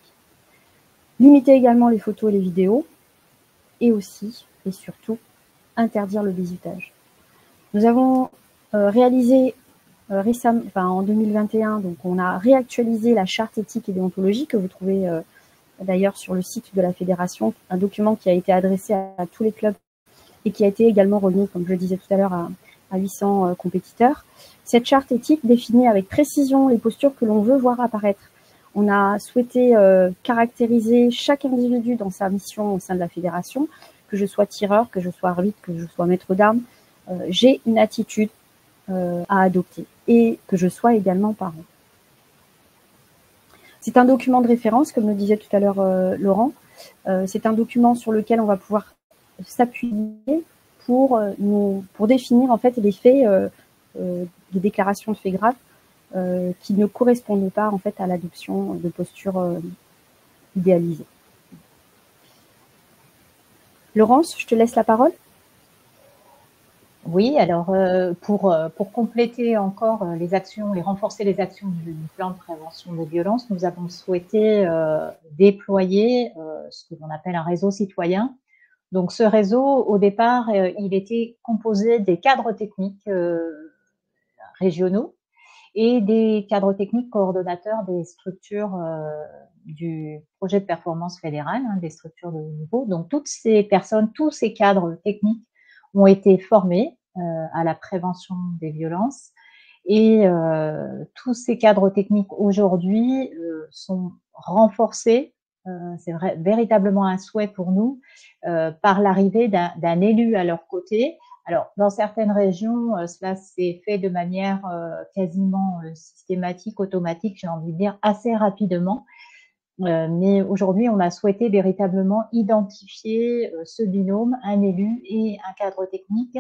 Limiter également les photos et les vidéos et aussi et surtout interdire le bizutage. Nous avons réalisé récemment, en 2021, donc on a réactualisé la charte éthique et déontologie que vous trouvez d'ailleurs sur le site de la fédération, un document qui a été adressé à tous les clubs et qui a été également remis, comme je le disais tout à l'heure, à 800 compétiteurs. Cette charte éthique définit avec précision les postures que l'on veut voir apparaître. On a souhaité caractériser chaque individu dans sa mission au sein de la fédération, que je sois tireur, que je sois arbitre, que je sois maître d'armes, j'ai une attitude à adopter et que je sois également parent. C'est un document de référence, comme le disait tout à l'heure Laurent. C'est un document sur lequel on va pouvoir s'appuyer pour définir en fait les faits de déclaration de faits graves qui ne correspondent pas en fait à l'adoption de postures idéalisées. Laurence, je te laisse la parole. Oui, alors pour compléter encore les actions et renforcer les actions du plan de prévention des violences, nous avons souhaité déployer ce que l'on appelle un réseau citoyen. Donc ce réseau, au départ, il était composé des cadres techniques régionaux et des cadres techniques coordonnateurs des structures du projet de performance fédérale, des structures de haut niveau. Donc toutes ces personnes, tous ces cadres techniques ont été formés à la prévention des violences et tous ces cadres techniques aujourd'hui sont renforcés, c'est vrai, véritablement un souhait pour nous, par l'arrivée d'un élu à leur côté. Alors, dans certaines régions, cela s'est fait de manière quasiment systématique, automatique, j'ai envie de dire, assez rapidement. Mais aujourd'hui, on a souhaité véritablement identifier ce binôme, un élu et un cadre technique,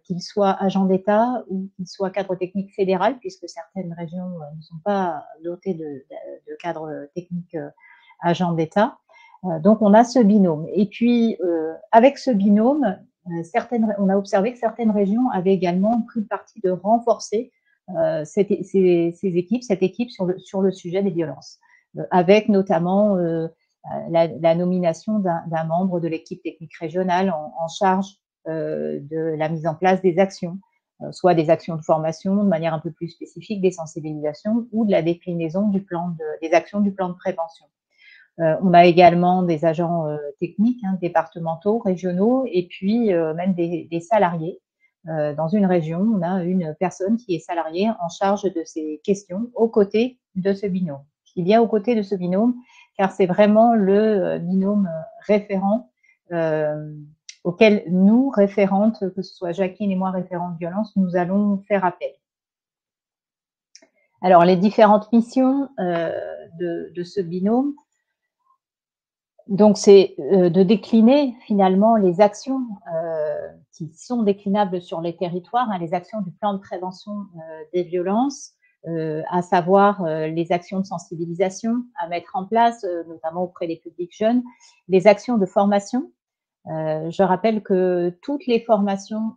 qu'il soit agent d'État ou qu'il soit cadre technique fédéral, puisque certaines régions ne sont pas dotées de cadre technique agent d'État. Donc, on a ce binôme. Et puis, avec ce binôme, on a observé que certaines régions avaient également pris le parti de renforcer cette équipe sur le sujet des violences, avec notamment la nomination d'un membre de l'équipe technique régionale en charge de la mise en place des actions, soit des actions de formation de manière un peu plus spécifique, des sensibilisations ou de la déclinaison des actions du plan de prévention. On a également des agents techniques, départementaux, régionaux, et puis même des salariés. Dans une région, on a une personne qui est salariée en charge de ces questions aux côtés de ce binôme. Il y a aux côtés de ce binôme, car c'est vraiment le binôme référent auquel nous, référentes, que ce soit Jacqueline et moi, référentes violence, nous allons faire appel. Alors, les différentes missions de ce binôme, donc c'est de décliner finalement les actions qui sont déclinables sur les territoires, les actions du plan de prévention des violences, à savoir les actions de sensibilisation à mettre en place, notamment auprès des publics jeunes, les actions de formation. Je rappelle que toutes les formations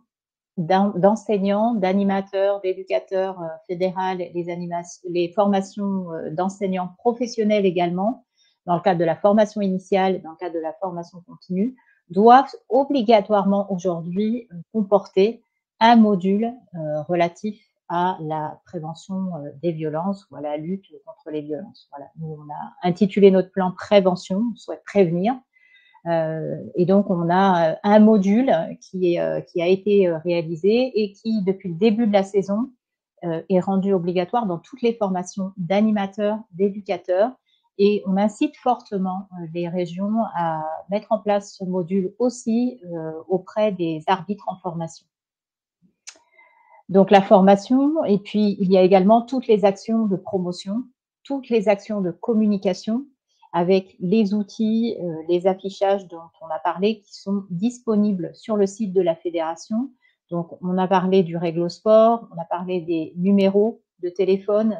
d'enseignants, d'animateurs, d'éducateurs fédérales, les formations d'enseignants professionnels également, dans le cadre de la formation initiale, dans le cadre de la formation continue, doivent obligatoirement aujourd'hui comporter un module relatif à la prévention des violences ou à la lutte contre les violences. Voilà. Nous, on a intitulé notre plan prévention, on souhaite prévenir. Et donc, on a un module qui a été réalisé et qui, depuis le début de la saison, est rendu obligatoire dans toutes les formations d'animateurs, d'éducateurs. Et on incite fortement les régions à mettre en place ce module aussi auprès des arbitres en formation. Donc, la formation, et puis il y a également toutes les actions de promotion, toutes les actions de communication, avec les outils, les affichages dont on a parlé, qui sont disponibles sur le site de la fédération. Donc, on a parlé du Réglosport, on a parlé des numéros de téléphone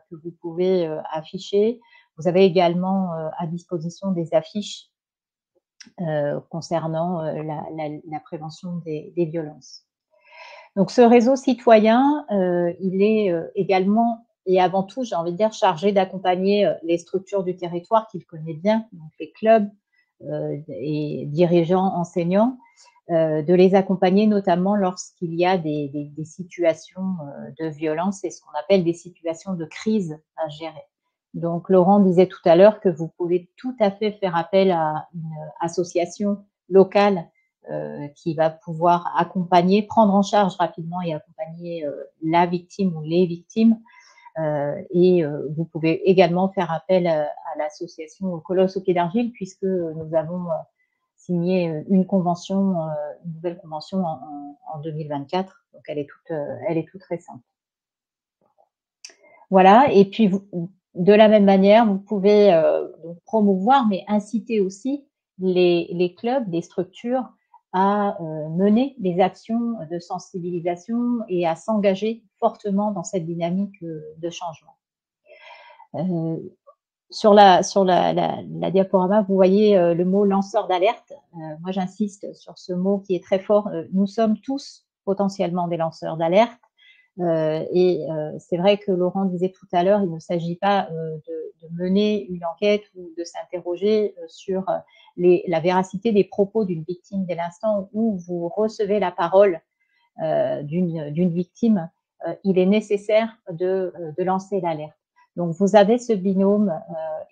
que vous pouvez afficher. Vous avez également à disposition des affiches concernant la prévention des violences. Donc, ce réseau citoyen, il est également et avant tout, j'ai envie de dire, chargé d'accompagner les structures du territoire qu'il connaît bien, donc les clubs et dirigeants, enseignants, de les accompagner notamment lorsqu'il y a des situations de violence et ce qu'on appelle des situations de crise à gérer. Donc, Laurent disait tout à l'heure que vous pouvez tout à fait faire appel à une association locale qui va pouvoir accompagner, prendre en charge rapidement et accompagner la victime ou les victimes. Et vous pouvez également faire appel à l'association Colosse au pied d'argile, puisque nous avons signé une nouvelle convention en 2024. Donc, elle est toute récente. Voilà. Et puis, de la même manière, vous pouvez donc promouvoir, mais inciter aussi les clubs, les structures à mener des actions de sensibilisation et à s'engager fortement dans cette dynamique de changement. Sur la diaporama, vous voyez le mot lanceur d'alerte. Moi, j'insiste sur ce mot qui est très fort. Nous sommes tous potentiellement des lanceurs d'alerte. C'est vrai que Laurent disait tout à l'heure, il ne s'agit pas de mener une enquête ou de s'interroger sur la véracité des propos d'une victime dès l'instant où vous recevez la parole d'une victime. Il est nécessaire de lancer l'alerte. Donc, vous avez ce binôme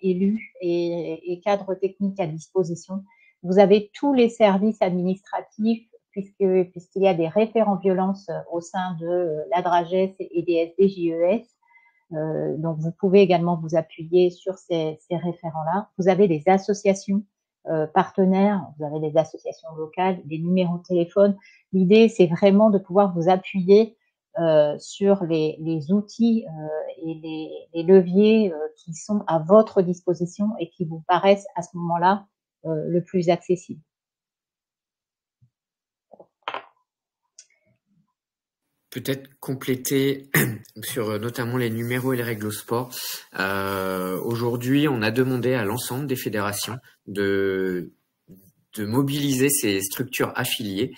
élu et cadre technique à disposition. Vous avez tous les services administratifs puisqu'il y a des référents violences au sein de la DRAGES et des SDJES. Donc, vous pouvez également vous appuyer sur ces référents-là. Vous avez des associations partenaires, vous avez des associations locales, des numéros de téléphone. L'idée, c'est vraiment de pouvoir vous appuyer sur les outils et les leviers qui sont à votre disposition et qui vous paraissent à ce moment-là le plus accessible. Peut-être compléter sur notamment les numéros et les règles au sport. Aujourd'hui, on a demandé à l'ensemble des fédérations de mobiliser ces structures affiliées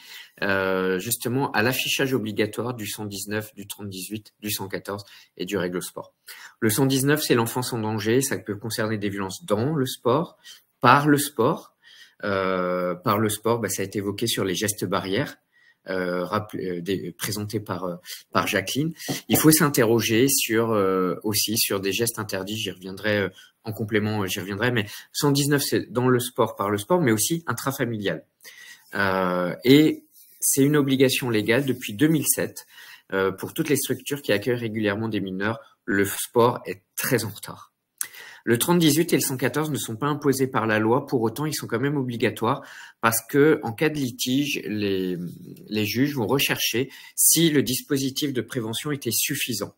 justement à l'affichage obligatoire du 119, du 3018, du 114 et du règle au sport. Le 119, c'est l'enfance en danger. Ça peut concerner des violences dans le sport, par le sport. Ça a été évoqué sur les gestes barrières. Présenté par Jacqueline. Il faut s'interroger aussi sur des gestes interdits. J'y reviendrai en complément, mais 119 c'est dans le sport, par le sport, mais aussi intrafamilial. Et c'est une obligation légale depuis 2007 pour toutes les structures qui accueillent régulièrement des mineurs. Le sport est très en retard. Le 3018 et le 114 ne sont pas imposés par la loi, pour autant ils sont quand même obligatoires parce que en cas de litige, les juges vont rechercher si le dispositif de prévention était suffisant.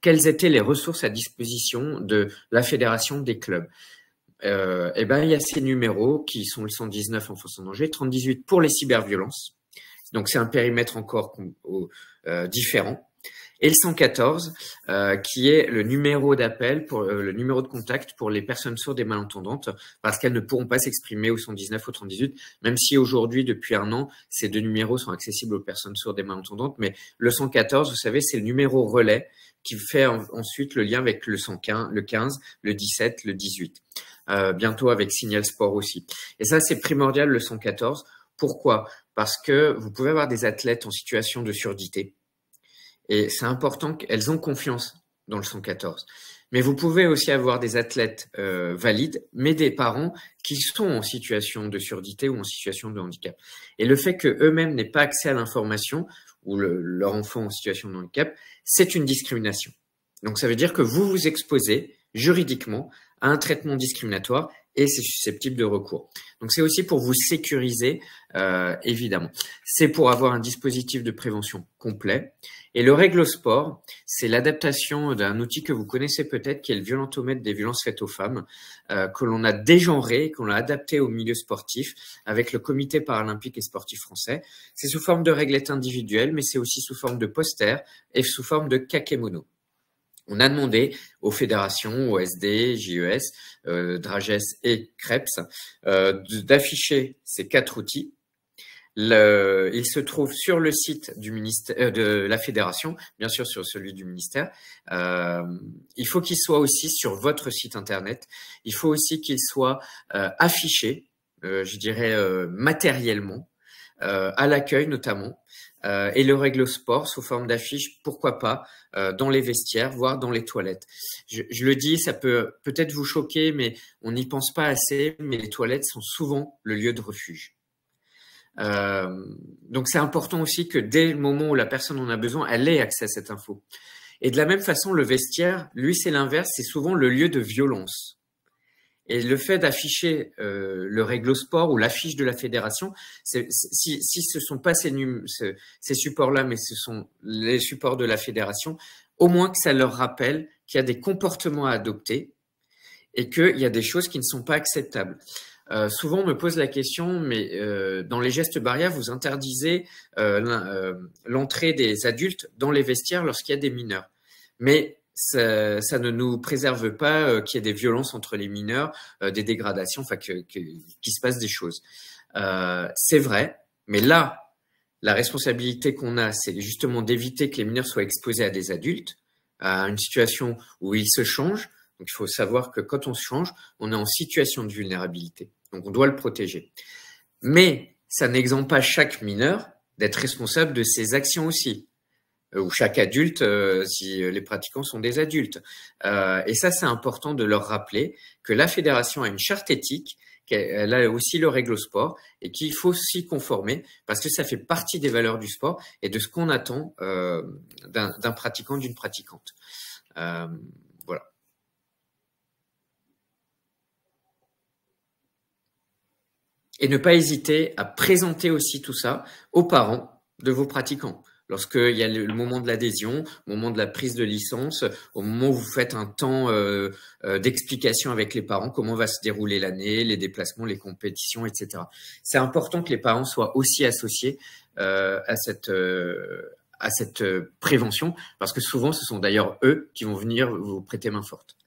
Quelles étaient les ressources à disposition de la fédération des clubs? Il y a ces numéros qui sont le 119 enfance en danger, 3018 pour les cyberviolences. Donc c'est un périmètre encore différent. Et le 114, qui est le numéro d'appel, le numéro de contact pour les personnes sourdes et malentendantes, parce qu'elles ne pourront pas s'exprimer au 119 ou au 3018, même si aujourd'hui, depuis un an, ces deux numéros sont accessibles aux personnes sourdes et malentendantes. Mais le 114, vous savez, c'est le numéro relais qui fait ensuite le lien avec le 115, le 15, le 17, le 18. Bientôt avec Signal Sport aussi. Et ça, c'est primordial, le 114. Pourquoi? Parce que vous pouvez avoir des athlètes en situation de surdité. Et c'est important qu'elles ont confiance dans le 114. Mais vous pouvez aussi avoir des athlètes valides, mais des parents qui sont en situation de surdité ou en situation de handicap. Et le fait qu'eux-mêmes n'aient pas accès à l'information ou leur enfant en situation de handicap, c'est une discrimination. Donc ça veut dire que vous vous exposez juridiquement à un traitement discriminatoire et c'est susceptible de recours. Donc c'est aussi pour vous sécuriser, évidemment. C'est pour avoir un dispositif de prévention complet. Et le règle au sport, c'est l'adaptation d'un outil que vous connaissez peut-être, qui est le violentomètre des violences faites aux femmes, que l'on a dégenré, qu'on a adapté au milieu sportif avec le comité paralympique et sportif français. C'est sous forme de réglettes individuelles, mais c'est aussi sous forme de posters et sous forme de kakémono. On a demandé aux fédérations, aux SD, JES, DRAGES et CREPS d'afficher ces 4 outils. Il se trouve sur le site du ministère, de la fédération, bien sûr sur celui du ministère. Il faut qu'il soit aussi sur votre site internet. Il faut aussi qu'il soit affiché, je dirais matériellement, à l'accueil notamment. Et le règle au sport sous forme d'affiche, pourquoi pas, dans les vestiaires, voire dans les toilettes. Je le dis, ça peut peut-être vous choquer, mais on n'y pense pas assez, mais les toilettes sont souvent le lieu de refuge. Donc c'est important aussi que dès le moment où la personne en a besoin, elle ait accès à cette info. Et de la même façon, le vestiaire, lui, c'est l'inverse, c'est souvent le lieu de violence. Et le fait d'afficher le règle au sport ou l'affiche de la fédération, si ce sont pas ces supports-là, mais ce sont les supports de la fédération, au moins que ça leur rappelle qu'il y a des comportements à adopter et qu'il y a des choses qui ne sont pas acceptables. souvent on me pose la question, mais dans les gestes barrières, vous interdisez l'entrée des adultes dans les vestiaires lorsqu'il y a des mineurs. Mais ça ne nous préserve pas qu'il y ait des violences entre les mineurs, des dégradations, enfin qu'il se passe des choses. C'est vrai, mais là, la responsabilité qu'on a, c'est justement d'éviter que les mineurs soient exposés à des adultes, à une situation où ils se changent. Donc, il faut savoir que quand on se change, on est en situation de vulnérabilité. Donc, on doit le protéger. Mais ça n'exempte pas chaque mineur d'être responsable de ses actions aussi. Ou chaque adulte, si les pratiquants sont des adultes. Et ça, c'est important de leur rappeler que la fédération a une charte éthique, qu'elle a aussi le règle au sport, et qu'il faut s'y conformer, parce que ça fait partie des valeurs du sport et de ce qu'on attend d'un pratiquant, d'une pratiquante. Voilà. Et ne pas hésiter à présenter aussi tout ça aux parents de vos pratiquants. Lorsqu'il y a le moment de l'adhésion, au moment de la prise de licence, au moment où vous faites un temps d'explication avec les parents, comment va se dérouler l'année, les déplacements, les compétitions, etc. C'est important que les parents soient aussi associés à cette prévention, parce que souvent, ce sont d'ailleurs eux qui vont venir vous prêter main forte.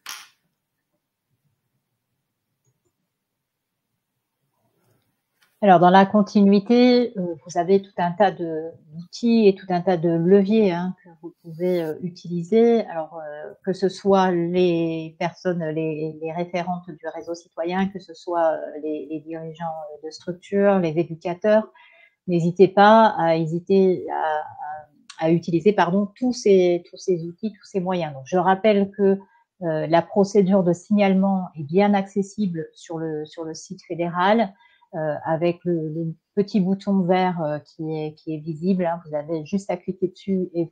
Alors, dans la continuité, vous avez tout un tas d'outils et tout un tas de leviers que vous pouvez utiliser. Alors, que ce soit les personnes, les référentes du réseau citoyen, que ce soit les dirigeants de structures, les éducateurs, n'hésitez pas à utiliser tous ces outils, tous ces moyens. Donc, je rappelle que la procédure de signalement est bien accessible sur le site fédéral. Avec le petit bouton vert qui est visible, vous avez juste à cliquer dessus et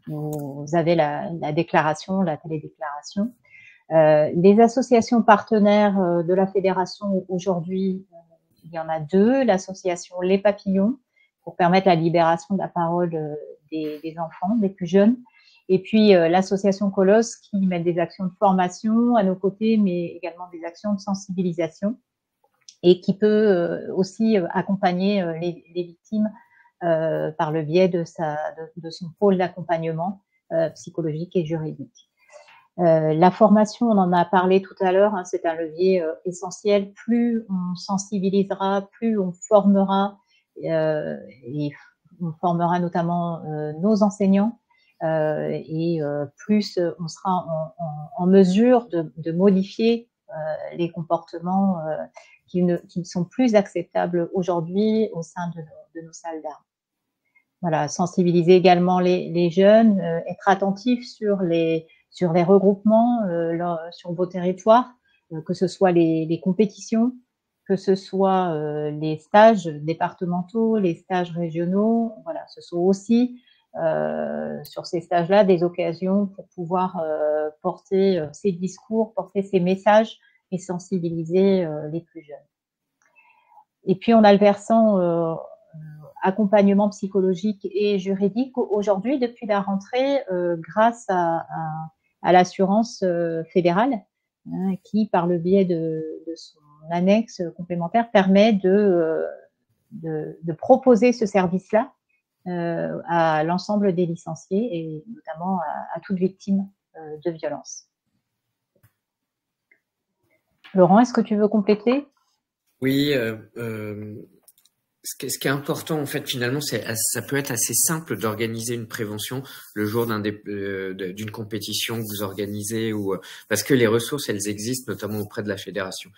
vous avez la déclaration, la télédéclaration. Les associations partenaires de la fédération aujourd'hui, il y en a deux, l'association Les Papillons pour permettre la libération de la parole des enfants, des plus jeunes, et puis l'association Colosse qui met des actions de formation à nos côtés, mais également des actions de sensibilisation, et qui peut aussi accompagner les victimes par le biais de son pôle d'accompagnement psychologique et juridique. La formation, on en a parlé tout à l'heure, c'est un levier essentiel. Plus on sensibilisera, plus on formera, et on formera notamment nos enseignants, et plus on sera en mesure de modifier les comportements qui ne sont plus acceptables aujourd'hui au sein de nos salles d'art. Voilà, sensibiliser également les jeunes, être attentifs sur les regroupements sur vos territoires, que ce soit les compétitions, que ce soit les stages départementaux, les stages régionaux. Voilà, ce sont aussi sur ces stages-là des occasions pour pouvoir porter ces discours, porter ces messages et sensibiliser les plus jeunes. Et puis, on a le versant accompagnement psychologique et juridique. Aujourd'hui, depuis la rentrée, grâce à l'assurance fédérale, qui, par le biais de son annexe complémentaire, permet de proposer ce service-là à l'ensemble des licenciés et notamment à toute victime de violence. Laurent, est-ce que tu veux compléter? Oui, ce qui est important, en fait, finalement, ça peut être assez simple d'organiser une prévention le jour d'une compétition que vous organisez, parce que les ressources, elles existent, notamment auprès de la fédération.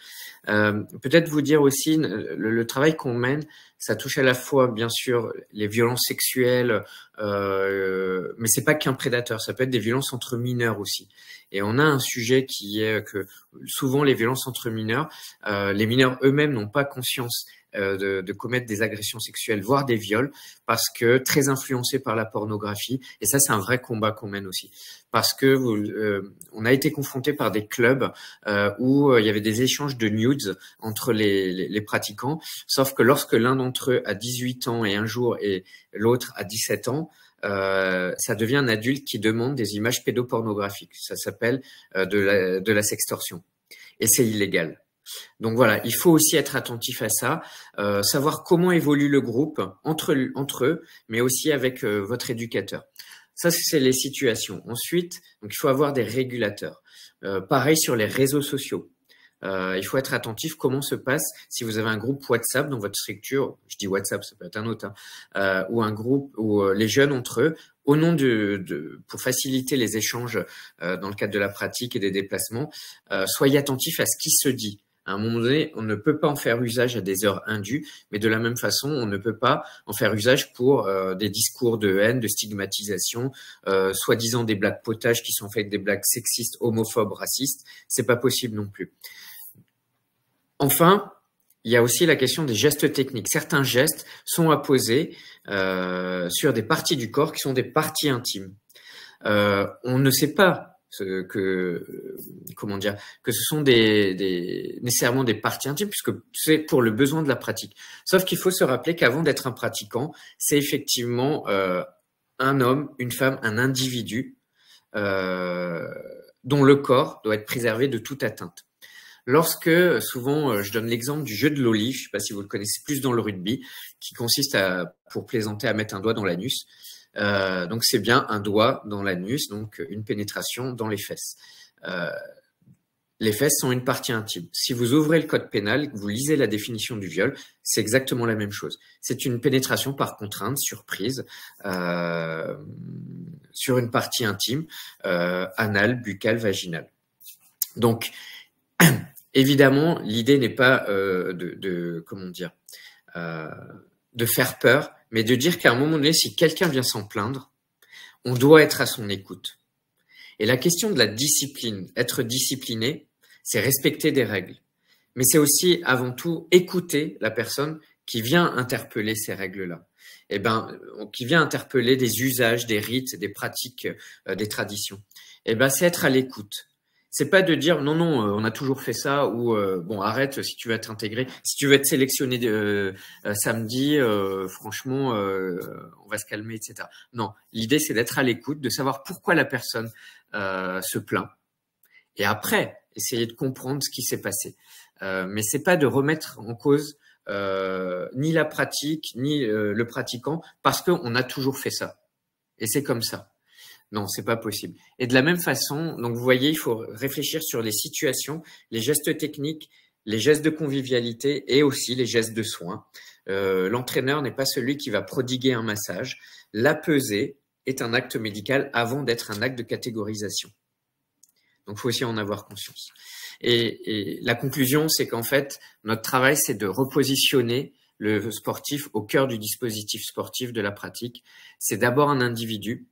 Peut-être vous dire aussi, le travail qu'on mène, ça touche à la fois, bien sûr, les violences sexuelles, mais c'est pas qu'un prédateur, ça peut être des violences entre mineurs aussi. Et on a un sujet qui est que souvent les violences entre mineurs, les mineurs eux-mêmes n'ont pas conscience de commettre des agressions sexuelles, voire des viols, parce que très influencés par la pornographie. Et ça, c'est un vrai combat qu'on mène aussi. Parce que on a été confronté par des clubs où il y avait des échanges de nudes entre les pratiquants, sauf que lorsque l'un d'entre eux a 18 ans et un jour et l'autre a 17 ans, ça devient un adulte qui demande des images pédopornographiques. Ça s'appelle de la sextorsion. Et c'est illégal. Donc voilà, il faut aussi être attentif à ça, savoir comment évolue le groupe entre eux, mais aussi avec votre éducateur. Ça, c'est les situations. Ensuite, donc, il faut avoir des régulateurs. Pareil sur les réseaux sociaux. Il faut être attentif comment se passe si vous avez un groupe WhatsApp dans votre structure, je dis WhatsApp, ça peut être un autre, ou un groupe où les jeunes entre eux, au nom pour faciliter les échanges dans le cadre de la pratique et des déplacements, soyez attentifs à ce qui se dit. À un moment donné, on ne peut pas en faire usage à des heures indues, mais de la même façon, on ne peut pas en faire usage pour des discours de haine, de stigmatisation, soi-disant des blagues potages qui sont en fait des blagues sexistes, homophobes, racistes. C'est pas possible non plus. Enfin, il y a aussi la question des gestes techniques. Certains gestes sont apposés sur des parties du corps qui sont des parties intimes. On ne sait pas que ce sont nécessairement des parties intimes, puisque c'est pour le besoin de la pratique. Sauf qu'il faut se rappeler qu'avant d'être un pratiquant, c'est effectivement un homme, une femme, un individu dont le corps doit être préservé de toute atteinte. Lorsque, souvent, je donne l'exemple du jeu de l'olive, je ne sais pas si vous le connaissez, plus dans le rugby, qui consiste pour plaisanter, à mettre un doigt dans l'anus. Donc, c'est bien un doigt dans l'anus, donc une pénétration dans les fesses. Les fesses sont une partie intime. Si vous ouvrez le code pénal, vous lisez la définition du viol, c'est exactement la même chose. C'est une pénétration par contrainte, surprise, sur une partie intime, anale, buccale, vaginale. Donc, évidemment, l'idée n'est pas de faire peur, mais de dire qu'à un moment donné, si quelqu'un vient s'en plaindre, on doit être à son écoute. Et la question de la discipline, être discipliné, c'est respecter des règles. Mais c'est aussi, avant tout, écouter la personne qui vient interpeller ces règles-là. Qui vient interpeller des usages, des rites, des pratiques, des traditions. C'est être à l'écoute. C'est pas de dire non, on a toujours fait ça, ou bon, arrête si tu veux être intégré, si tu veux être sélectionné samedi, franchement, on va se calmer, etc. Non, l'idée c'est d'être à l'écoute, de savoir pourquoi la personne se plaint, et après essayer de comprendre ce qui s'est passé. Mais c'est pas de remettre en cause ni la pratique ni le pratiquant parce qu'on a toujours fait ça, et c'est comme ça. Non, c'est pas possible. Et de la même façon, donc vous voyez, il faut réfléchir sur les situations, les gestes techniques, les gestes de convivialité et aussi les gestes de soins. L'entraîneur n'est pas celui qui va prodiguer un massage. La pesée est un acte médical avant d'être un acte de catégorisation. Donc, il faut aussi en avoir conscience. Et la conclusion, c'est qu'en fait, notre travail, c'est de repositionner le sportif au cœur du dispositif sportif de la pratique. C'est d'abord un individu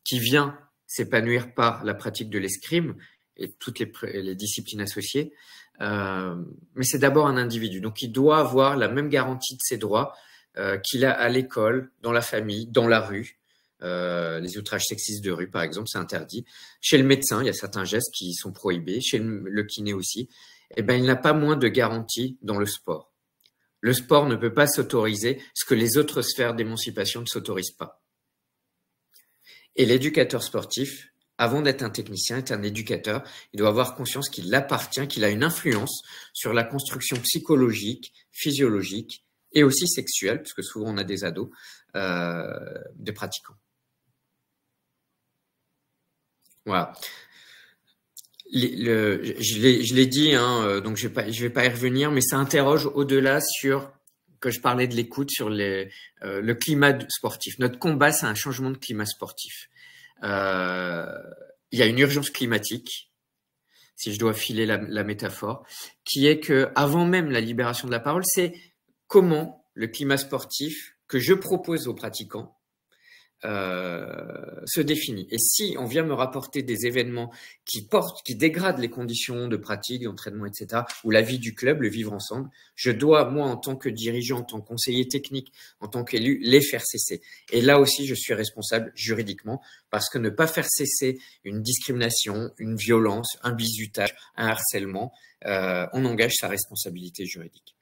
qui vient s'épanouir par la pratique de l'escrime et toutes les disciplines associées, mais c'est d'abord un individu. Donc, il doit avoir la même garantie de ses droits qu'il a à l'école, dans la famille, dans la rue. Les outrages sexistes de rue, par exemple, c'est interdit. Chez le médecin, il y a certains gestes qui sont prohibés. Chez le kiné aussi. Il n'a pas moins de garantie dans le sport. Le sport ne peut pas s'autoriser ce que les autres sphères d'émancipation ne s'autorisent pas. Et l'éducateur sportif, avant d'être un technicien, est un éducateur. Il doit avoir conscience qu'il appartient, qu'il a une influence sur la construction psychologique, physiologique et aussi sexuelle, parce que souvent on a des ados, des pratiquants. Voilà. Je l'ai dit, donc je vais pas y revenir, mais ça interroge au-delà sur, que je parlais de l'écoute, sur le climat sportif. Notre combat, c'est un changement de climat sportif. Il y a une urgence climatique, si je dois filer la métaphore, qui est que avant même la libération de la parole, c'est comment le climat sportif que je propose aux pratiquants se définit. Et si on vient me rapporter des événements qui dégradent les conditions de pratique, d'entraînement, etc., ou la vie du club, le vivre ensemble, je dois, moi, en tant que dirigeant, en tant que conseiller technique, en tant qu'élu, les faire cesser. Et là aussi, je suis responsable juridiquement, parce que ne pas faire cesser une discrimination, une violence, un bizutage, un harcèlement, on engage sa responsabilité juridique.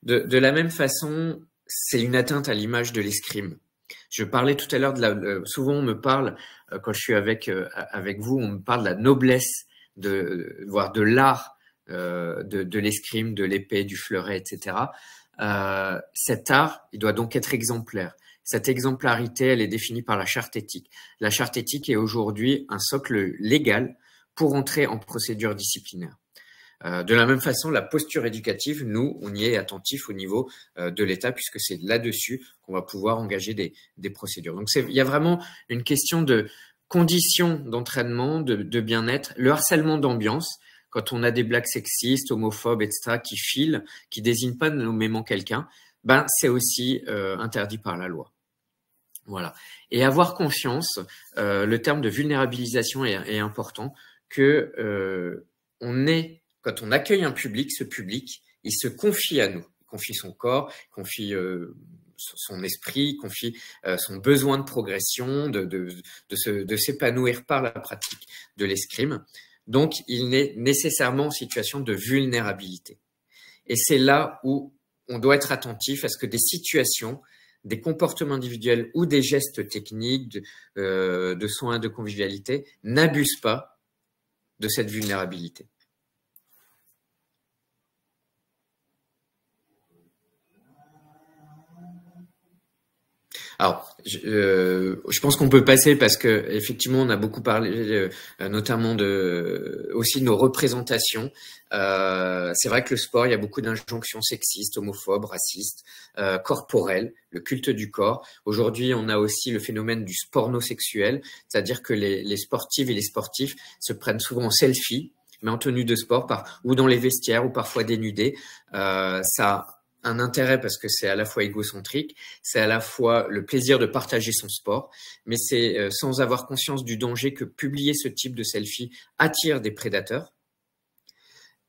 De la même façon, c'est une atteinte à l'image de l'escrime. Je parlais tout à l'heure souvent on me parle, quand je suis avec vous, on me parle de la noblesse, voire de l'art de l'escrime, de l'épée, du fleuret, etc. Cet art, il doit donc être exemplaire. Cette exemplarité, elle est définie par la charte éthique. La charte éthique est aujourd'hui un socle légal pour entrer en procédure disciplinaire. De la même façon, la posture éducative, nous, on y est attentif au niveau de l'État, puisque c'est là-dessus qu'on va pouvoir engager des procédures. Donc, il y a vraiment une question de conditions d'entraînement, de bien-être, le harcèlement d'ambiance. Quand on a des blagues sexistes, homophobes, etc., qui filent, qui désignent pas nommément quelqu'un, ben c'est aussi interdit par la loi. Voilà. Et avoir conscience, le terme de vulnérabilisation est important, que quand on accueille un public, ce public, il se confie à nous, il confie son corps, il confie son esprit, il confie son besoin de progression, de s'épanouir par la pratique de l'escrime. Donc, il est nécessairement en situation de vulnérabilité. Et c'est là où on doit être attentif à ce que des situations, des comportements individuels ou des gestes techniques de soins, de convivialité n'abusent pas de cette vulnérabilité. Alors, je pense qu'on peut passer parce que effectivement, on a beaucoup parlé, notamment aussi de nos représentations. C'est vrai que le sport, il y a beaucoup d'injonctions sexistes, homophobes, racistes, corporelles, le culte du corps. Aujourd'hui, on a aussi le phénomène du pornosexuel, c'est-à-dire que les sportives et les sportifs se prennent souvent en selfie, mais en tenue de sport, ou dans les vestiaires, ou parfois dénudés. Ça un intérêt parce que c'est à la fois égocentrique, c'est à la fois le plaisir de partager son sport, mais c'est sans avoir conscience du danger que publier ce type de selfie attire des prédateurs.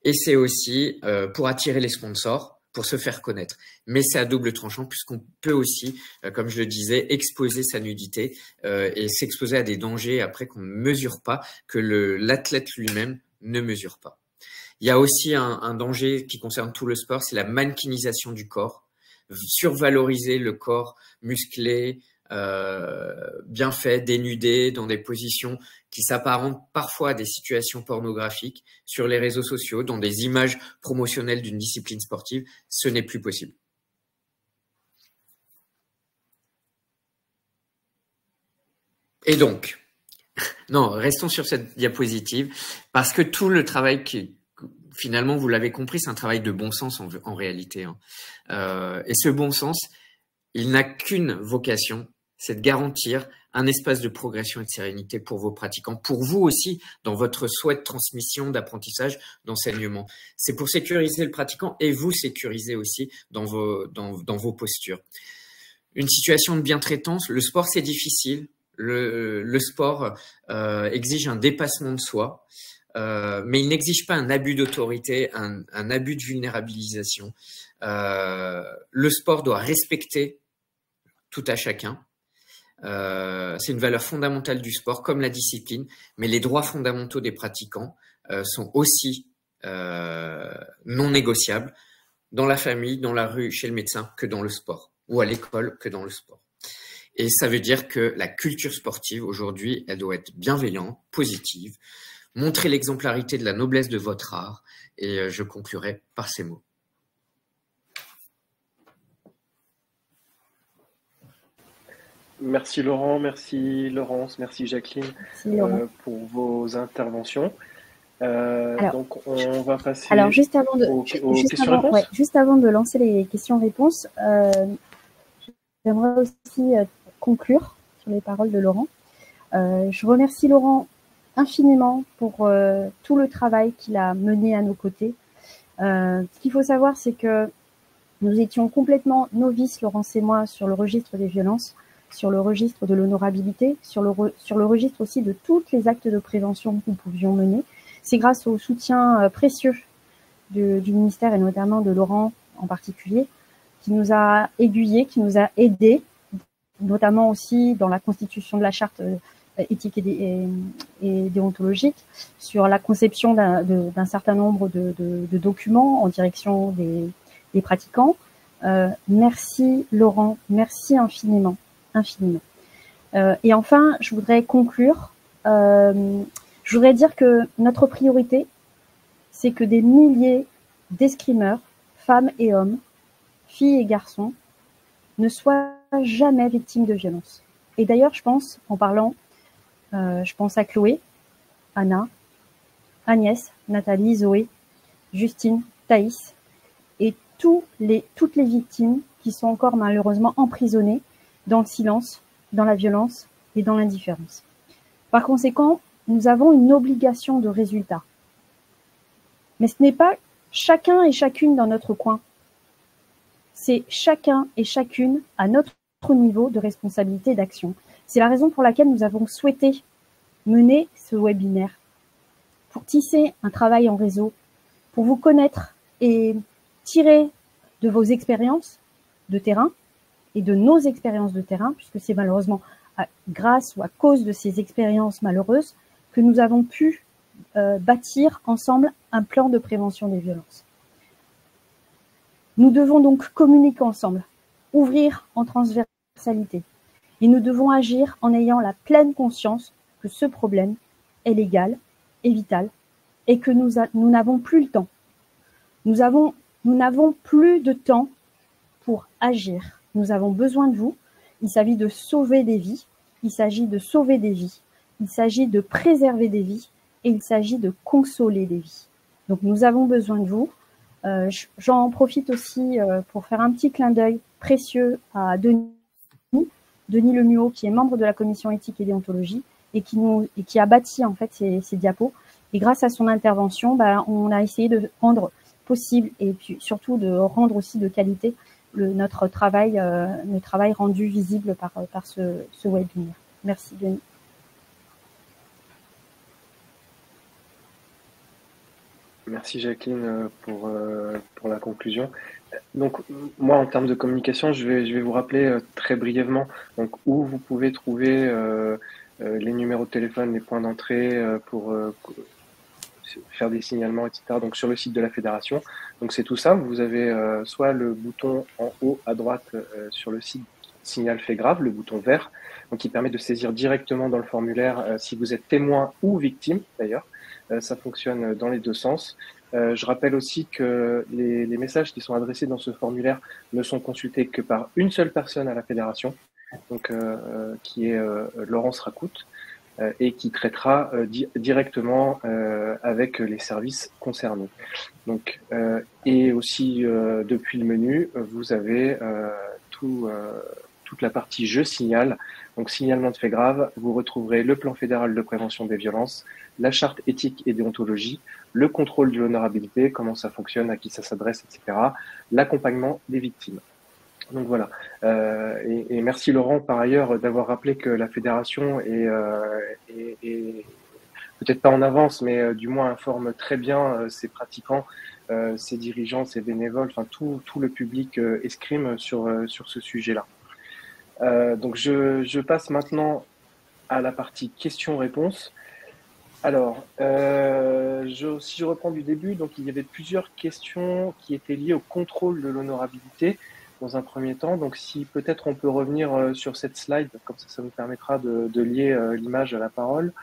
Et c'est aussi pour attirer les sponsors, pour se faire connaître. Mais c'est à double tranchant puisqu'on peut aussi, comme je le disais, exposer sa nudité et s'exposer à des dangers après qu'on ne mesure pas, que l'athlète lui-même ne mesure pas. Il y a aussi un danger qui concerne tout le sport, c'est la mannequinisation du corps. Survaloriser le corps musclé, bien fait, dénudé, dans des positions qui s'apparentent parfois à des situations pornographiques sur les réseaux sociaux, dans des images promotionnelles d'une discipline sportive, ce n'est plus possible. Et donc, non, restons sur cette diapositive, parce que tout le travail finalement, vous l'avez compris, c'est un travail de bon sens en réalité. Et ce bon sens, il n'a qu'une vocation, c'est de garantir un espace de progression et de sérénité pour vos pratiquants, pour vous aussi, dans votre souhait de transmission, d'apprentissage, d'enseignement. C'est pour sécuriser le pratiquant et vous sécuriser aussi dans vos postures. Une situation de bientraitance, le sport c'est difficile, le sport exige un dépassement de soi, mais il n'exige pas un abus d'autorité, un abus de vulnérabilisation. Le sport doit respecter tout à chacun. C'est une valeur fondamentale du sport, comme la discipline, mais les droits fondamentaux des pratiquants sont aussi non négociables dans la famille, dans la rue, chez le médecin, que dans le sport, ou à l'école que dans le sport. Et ça veut dire que la culture sportive, aujourd'hui, elle doit être bienveillante, positive, montrer l'exemplarité de la noblesse de votre art, et je conclurai par ces mots. Merci Laurent, merci Laurence, merci Jacqueline pour vos interventions. Donc on va passer juste avant de lancer les questions-réponses, j'aimerais aussi conclure sur les paroles de Laurent. Je remercie Laurent infiniment pour tout le travail qu'il a mené à nos côtés. Ce qu'il faut savoir, c'est que nous étions complètement novices, Laurence et moi, sur le registre des violences, sur le registre de l'honorabilité, sur le registre aussi de tous les actes de prévention que nous pouvions mener. C'est grâce au soutien précieux du ministère et notamment de Laurent en particulier, qui nous a aiguillés, qui nous a aidés, notamment aussi dans la constitution de la charte éthique et déontologique, sur la conception d'un certain nombre de documents en direction des pratiquants. Merci Laurent, merci infiniment. Et enfin, je voudrais conclure. Je voudrais dire que notre priorité, c'est que des milliers d'escrimeurs, femmes et hommes, filles et garçons, ne soient jamais victimes de violences. Et d'ailleurs, je pense, en parlant, je pense à Chloé, Anna, Agnès, Nathalie, Zoé, Justine, Thaïs, et toutes les victimes qui sont encore malheureusement emprisonnées dans le silence, dans la violence et dans l'indifférence. Par conséquent, nous avons une obligation de résultat. Mais ce n'est pas chacun et chacune dans notre coin. C'est chacun et chacune à notre niveau de responsabilité d'action. C'est la raison pour laquelle nous avons souhaité mener ce webinaire, pour tisser un travail en réseau, pour vous connaître et tirer de vos expériences de terrain et de nos expériences de terrain, puisque c'est malheureusement grâce ou à cause de ces expériences malheureuses que nous avons pu bâtir ensemble un plan de prévention des violences. Nous devons donc communiquer ensemble, ouvrir en transversalité, et nous devons agir en ayant la pleine conscience que ce problème est légal, est vital, et que nous n'avons plus le temps. Nous n'avons plus de temps pour agir. Nous avons besoin de vous. Il s'agit de sauver des vies. Il s'agit de sauver des vies. Il s'agit de préserver des vies. Et il s'agit de consoler des vies. Donc nous avons besoin de vous. J'en profite aussi pour faire un petit clin d'œil précieux à Denis Lemuot, qui est membre de la commission éthique et déontologie et qui a bâti en fait ces diapos. Et grâce à son intervention, on a essayé de rendre possible et puis surtout de rendre aussi de qualité notre travail rendu visible par ce webinaire. Merci Denis. Merci Jacqueline pour la conclusion. Donc moi en termes de communication, je vais vous rappeler très brièvement donc où vous pouvez trouver les numéros de téléphone, les points d'entrée pour faire des signalements, etc. Donc sur le site de la fédération. Donc c'est tout ça. Vous avez soit le bouton en haut à droite sur le site Signal fait grave, le bouton vert, donc qui permet de saisir directement dans le formulaire si vous êtes témoin ou victime d'ailleurs. Ça fonctionne dans les deux sens. Je rappelle aussi que les messages qui sont adressés dans ce formulaire ne sont consultés que par une seule personne à la fédération, donc qui est Laurence Racout, et qui traitera directement avec les services concernés. Donc, et aussi depuis le menu, vous avez toute la partie Je signale, donc signalement de faits graves, vous retrouverez le plan fédéral de prévention des violences, la charte éthique et déontologie, le contrôle de l'honorabilité, comment ça fonctionne, à qui ça s'adresse, etc., l'accompagnement des victimes. Donc voilà. Et merci Laurent par ailleurs d'avoir rappelé que la fédération est peut-être pas en avance, mais du moins informe très bien ses pratiquants, ses dirigeants, ses bénévoles, enfin tout le public escrime sur ce sujet-là. Donc je passe maintenant à la partie questions-réponses. Alors, si je reprends du début, donc il y avait plusieurs questions qui étaient liées au contrôle de l'honorabilité dans un premier temps. Donc si peut-être on peut revenir sur cette slide, comme ça nous permettra de lier l'image à la parole.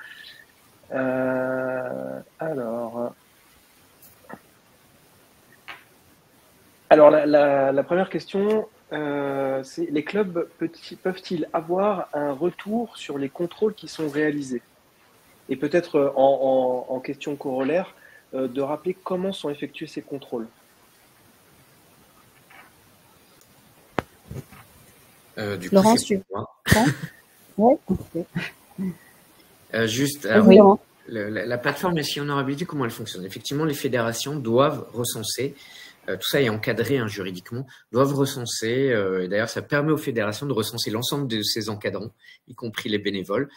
Alors la première question, c'est les clubs peuvent-ils avoir un retour sur les contrôles qui sont réalisés? Et peut-être en question corollaire, de rappeler comment sont effectués ces contrôles. Du Laurent, coup, c'est pour moi. Juste, Oui. la plateforme SI Honorability, comment elle fonctionne? Effectivement, les fédérations doivent recenser, tout ça est encadré juridiquement, doivent recenser, et d'ailleurs ça permet aux fédérations de recenser l'ensemble de ces encadrants, y compris les bénévoles.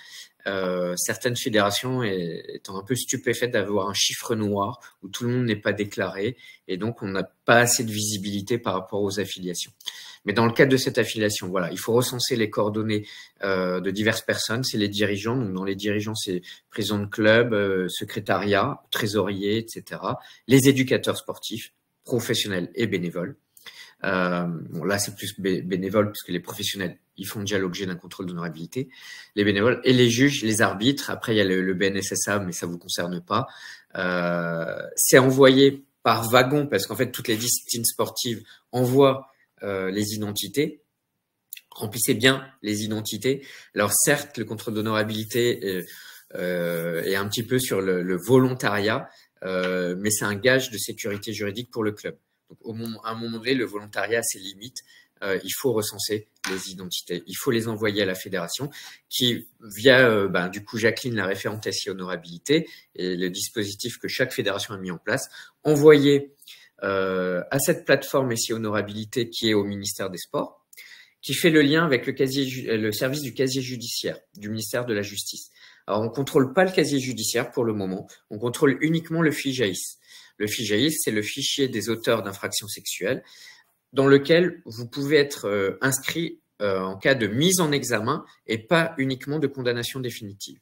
Certaines fédérations étant un peu stupéfaites d'avoir un chiffre noir où tout le monde n'est pas déclaré et donc on n'a pas assez de visibilité par rapport aux affiliations. Mais dans le cadre de cette affiliation, voilà, il faut recenser les coordonnées de diverses personnes, c'est les dirigeants. Donc dans les dirigeants, c'est président de club, secrétariat, trésorier, etc. Les éducateurs sportifs, professionnels et bénévoles. Bon, là, c'est plus bénévole parce que les professionnels, ils font déjà l'objet d'un contrôle d'honorabilité. Les bénévoles et les juges, les arbitres. Après, il y a le BNSSA, mais ça vous concerne pas. C'est envoyé par wagon parce qu'en fait, toutes les disciplines sportives envoient les identités. Remplissez bien les identités. Alors certes, le contrôle d'honorabilité est un petit peu sur le volontariat, mais c'est un gage de sécurité juridique pour le club. Donc, à un moment donné, le volontariat a ses limites. Il faut recenser les identités. Il faut les envoyer à la fédération qui, via du coup Jacqueline, la référente SI honorabilité et le dispositif que chaque fédération a mis en place, envoyer à cette plateforme SI honorabilité qui est au ministère des Sports, qui fait le lien avec le service du casier judiciaire du ministère de la Justice. Alors, on contrôle pas le casier judiciaire pour le moment, on contrôle uniquement le FIJAIS. Le FIJAIS, c'est le fichier des auteurs d'infractions sexuelles, dans lequel vous pouvez être inscrit en cas de mise en examen et pas uniquement de condamnation définitive.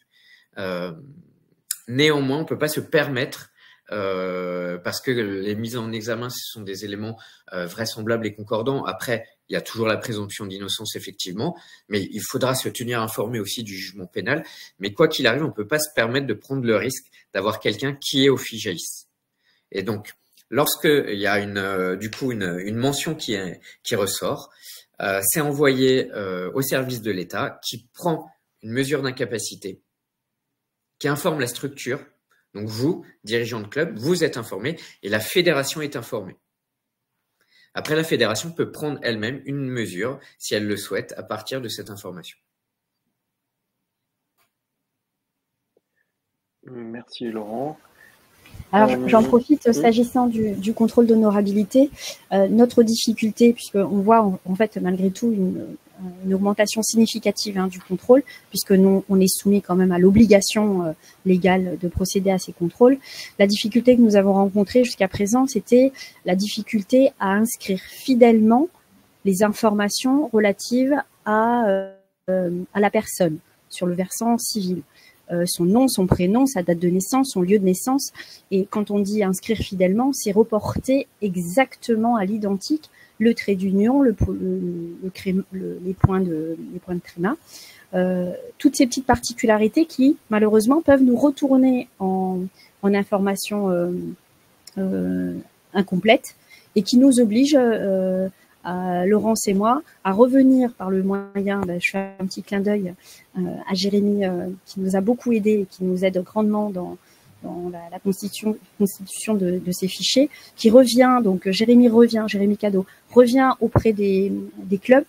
Néanmoins, on ne peut pas se permettre, parce que les mises en examen, ce sont des éléments vraisemblables et concordants. Après, il y a toujours la présomption d'innocence, effectivement, mais il faudra se tenir informé aussi du jugement pénal. Mais quoi qu'il arrive, on ne peut pas se permettre de prendre le risque d'avoir quelqu'un qui est au FIJAIS. Et donc, lorsqu'il y a une mention qui ressort, c'est envoyé au service de l'État qui prend une mesure d'incapacité, qui informe la structure. Donc vous, dirigeant de club, vous êtes informé et la fédération est informée. Après, la fédération peut prendre elle-même une mesure, si elle le souhaite, à partir de cette information. Merci Laurent. Alors, j'en profite, s'agissant du contrôle d'honorabilité, notre difficulté, puisqu'on voit en fait malgré tout une augmentation significative du contrôle, puisque nous, on est soumis quand même à l'obligation légale de procéder à ces contrôles. La difficulté que nous avons rencontrée jusqu'à présent, c'était la difficulté à inscrire fidèlement les informations relatives à la personne sur le versant civil. Son nom, son prénom, sa date de naissance, son lieu de naissance. Et quand on dit inscrire fidèlement, c'est reporter exactement à l'identique le trait d'union, les points de tréma. Toutes ces petites particularités qui, malheureusement, peuvent nous retourner en information incomplète et qui nous obligent, Laurence et moi, à revenir par le moyen, je fais un petit clin d'œil à Jérémy qui nous a beaucoup aidé et qui nous aide grandement dans la constitution de ces fichiers, qui revient, donc Jérémy Cadeau revient auprès des clubs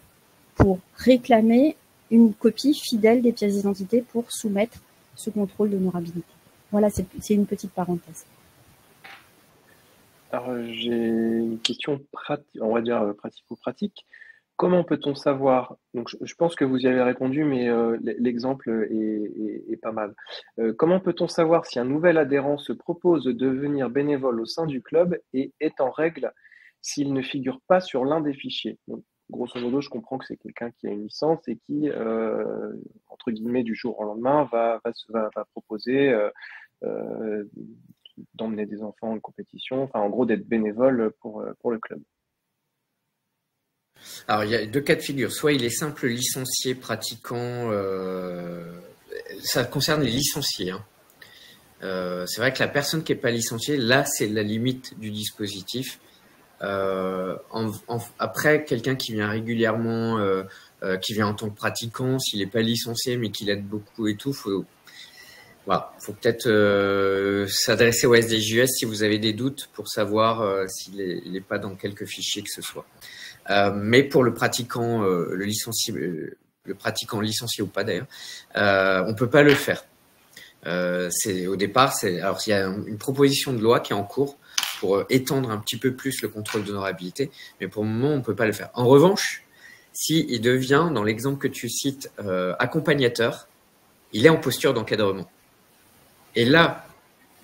pour réclamer une copie fidèle des pièces d'identité pour soumettre ce contrôle d'honorabilité. Voilà, c'est une petite parenthèse. Alors, j'ai une question on va dire pratico-pratique. Comment peut-on savoir, donc je pense que vous y avez répondu, mais l'exemple est pas mal. Comment peut-on savoir si un nouvel adhérent se propose de devenir bénévole au sein du club et est en règle s'il ne figure pas sur l'un des fichiers? Donc, grosso modo, je comprends que c'est quelqu'un qui a une licence et qui, entre guillemets, du jour au lendemain, va proposer d'emmener des enfants en compétition, enfin en gros d'être bénévole pour le club. Alors, il y a deux cas de figure. Soit il est simple licencié pratiquant, ça concerne les licenciés. C'est vrai que la personne qui n'est pas licenciée, là, c'est la limite du dispositif. Après, quelqu'un qui vient régulièrement, qui vient en tant que pratiquant, s'il n'est pas licencié mais qu'il aide beaucoup et tout, faut peut-être s'adresser au SDJUS si vous avez des doutes pour savoir s'il n'est pas dans quelques fichiers que ce soit. Mais pour le pratiquant, le pratiquant licencié ou pas d'ailleurs, on peut pas le faire. Au départ, alors il y a une proposition de loi qui est en cours pour étendre un petit peu plus le contrôle d'honorabilité, mais pour le moment, on peut pas le faire. En revanche, s'il devient, dans l'exemple que tu cites, accompagnateur, il est en posture d'encadrement. Et là,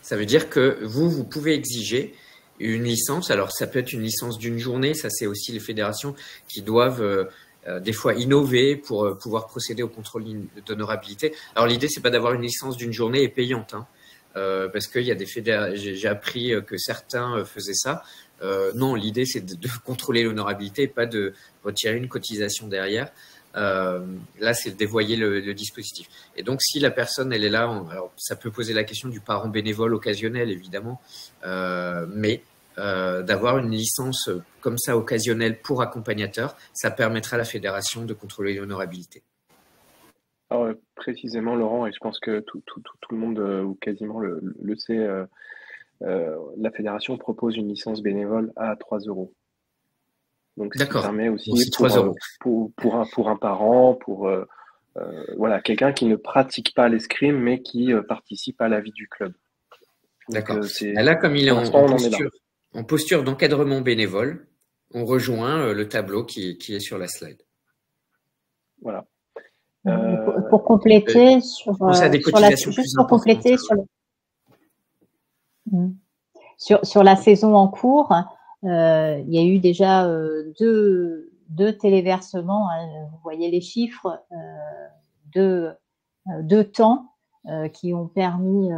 ça veut dire que vous pouvez exiger une licence. Alors, ça peut être une licence d'une journée. Ça, c'est aussi les fédérations qui doivent des fois innover pour pouvoir procéder au contrôle d'honorabilité. Alors, l'idée, c'est pas d'avoir une licence d'une journée et payante, parce qu'il y a des fédérations. J'ai appris que certains faisaient ça. Non, l'idée, c'est de contrôler l'honorabilité et pas de retirer une cotisation derrière. Là, c'est de dévoyer le dispositif. Et donc, si la personne, elle est là, alors ça peut poser la question du parent bénévole occasionnel, évidemment, mais d'avoir une licence comme ça occasionnelle pour accompagnateur, ça permettra à la fédération de contrôler l'honorabilité. Alors, précisément, Laurent, et je pense que tout le monde, ou quasiment le sait, la fédération propose une licence bénévole à 3 €. Donc, ce qui permet aussi pour un parent, voilà, quelqu'un qui ne pratique pas l'escrime, mais qui participe à la vie du club. D'accord. Là, comme il est en posture d'encadrement bénévole, on rejoint le tableau qui est sur la slide. Voilà. Pour compléter sur la saison en cours, il y a eu déjà deux téléversements, hein, vous voyez les chiffres, deux temps qui ont permis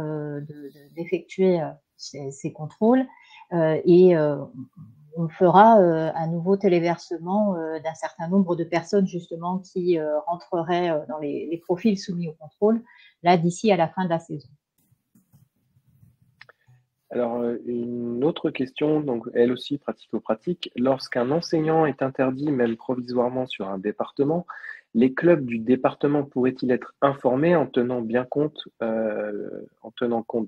d'effectuer ces contrôles, et on fera un nouveau téléversement d'un certain nombre de personnes justement qui rentreraient dans les profils soumis au contrôle, là d'ici à la fin de la saison. Alors, une autre question, donc elle aussi pratico-pratique. Lorsqu'un enseignant est interdit, même provisoirement, sur un département, les clubs du département pourraient-ils être informés en tenant compte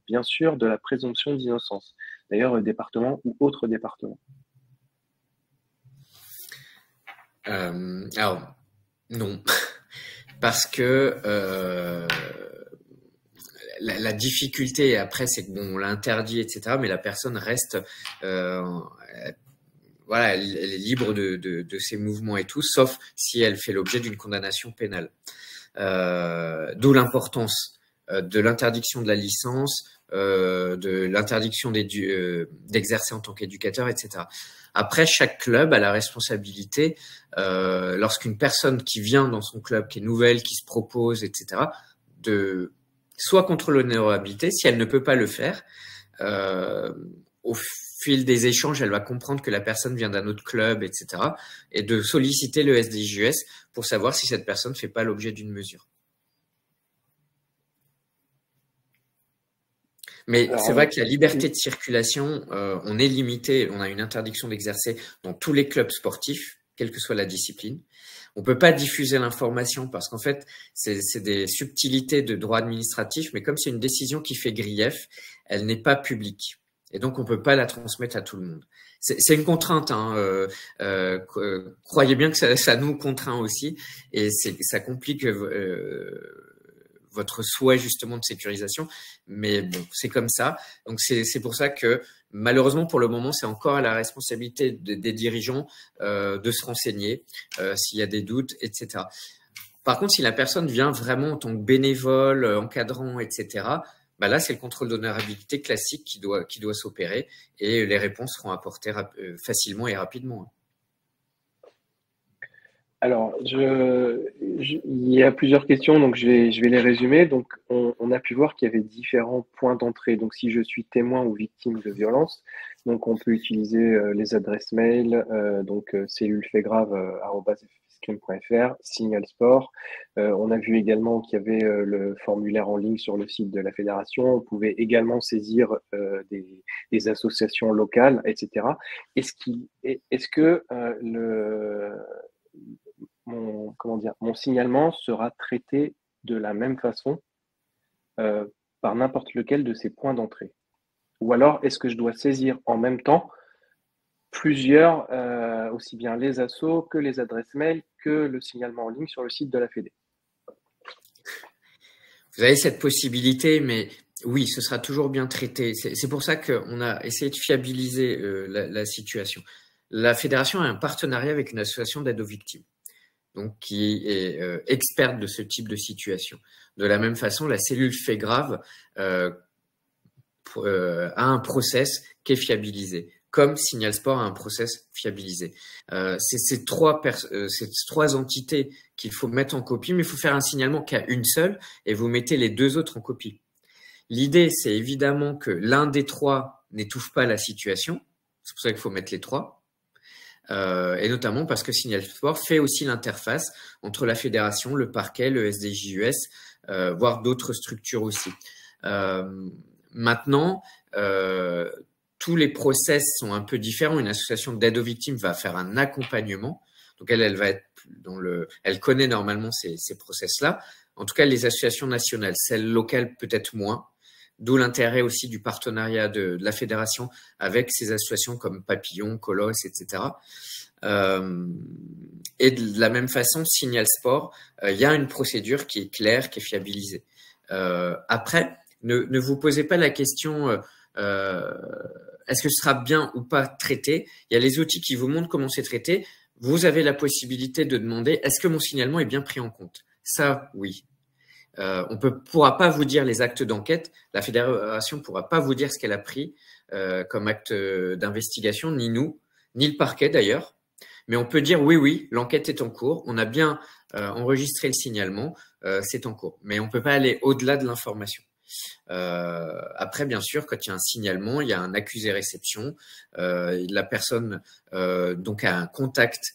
bien sûr de la présomption d'innocence, d'ailleurs département ou autre département? Alors, non, parce que la difficulté après, c'est que bon, on l'a interdit, etc., mais la personne reste, voilà, elle est libre de ses mouvements et tout, sauf si elle fait l'objet d'une condamnation pénale. D'où l'importance de l'interdiction de la licence, de l'interdiction d'exercer en tant qu'éducateur, etc. Après, chaque club a la responsabilité, lorsqu'une personne qui vient dans son club, qui est nouvelle, qui se propose, etc., de soit contrôler l'honorabilité, si elle ne peut pas le faire, au fil des échanges, elle va comprendre que la personne vient d'un autre club, etc., et de solliciter le SDJUS pour savoir si cette personne ne fait pas l'objet d'une mesure. Mais c'est vrai que la liberté de circulation, on est limité, on a une interdiction d'exercer dans tous les clubs sportifs, quelle que soit la discipline. On peut pas diffuser l'information parce qu'en fait, c'est des subtilités de droit administratif, mais comme c'est une décision qui fait grief, elle n'est pas publique. Et donc, on peut pas la transmettre à tout le monde. C'est une contrainte, hein. Croyez bien que ça nous contraint aussi, et ça complique votre souhait justement de sécurisation, mais bon, c'est comme ça. Donc c'est pour ça que malheureusement pour le moment, c'est encore à la responsabilité des dirigeants de se renseigner s'il y a des doutes, etc. Par contre, si la personne vient vraiment en tant que bénévole, encadrant, etc., bah là, c'est le contrôle d'honorabilité classique qui doit s'opérer, et les réponses seront apportées facilement et rapidement. Alors, il y a plusieurs questions, donc je vais les résumer. Donc, on a pu voir qu'il y avait différents points d'entrée. Donc, si je suis témoin ou victime de violence, donc on peut utiliser les adresses mail, donc cellulefeitgrave@escrime.fr, Signal Sport. On a vu également qu'il y avait le formulaire en ligne sur le site de la fédération. On pouvait également saisir des associations locales, etc. Est-ce que mon signalement sera traité de la même façon par n'importe lequel de ces points d'entrée? Ou alors, est-ce que je dois saisir en même temps plusieurs, aussi bien les assos que les adresses mail, que le signalement en ligne sur le site de la Fédé? Vous avez cette possibilité, mais oui, ce sera toujours bien traité. C'est pour ça qu'on a essayé de fiabiliser la situation. La fédération a un partenariat avec une association d'aide aux victimes, donc qui est experte de ce type de situation. De la même façon, la cellule Fait Grave a un process qui est fiabilisé, comme Signal Sport a un process fiabilisé. C'est ces trois entités qu'il faut mettre en copie, mais il faut faire un signalement qu'à une seule, et vous mettez les deux autres en copie. L'idée, c'est évidemment que l'un des trois n'étouffe pas la situation, c'est pour ça qu'il faut mettre les trois. et notamment parce que Signal Sport fait aussi l'interface entre la fédération, le parquet, le SDJUS, voire d'autres structures aussi. Maintenant, tous les process sont un peu différents. Une association d'aide aux victimes va faire un accompagnement. Donc, elle va être elle connaît normalement ces process-là. En tout cas, les associations nationales, celles locales peut-être moins. D'où l'intérêt aussi du partenariat de la fédération avec ces associations comme Papillon, Colosse, etc. Et de la même façon, Signal Sport, il y a une procédure qui est claire, qui est fiabilisée. Après, ne vous posez pas la question est-ce que ce sera bien ou pas traité. Il y a les outils qui vous montrent comment c'est traité. Vous avez la possibilité de demander est-ce que mon signalement est bien pris en compte. Ça, oui. On pourra pas vous dire les actes d'enquête. La fédération pourra pas vous dire ce qu'elle a pris comme acte d'investigation, ni nous, ni le parquet d'ailleurs. Mais on peut dire oui, l'enquête est en cours. On a bien enregistré le signalement, c'est en cours. Mais on peut pas aller au-delà de l'information. Après, bien sûr, quand il y a un signalement, il y a un accusé-réception. La personne donc a un contact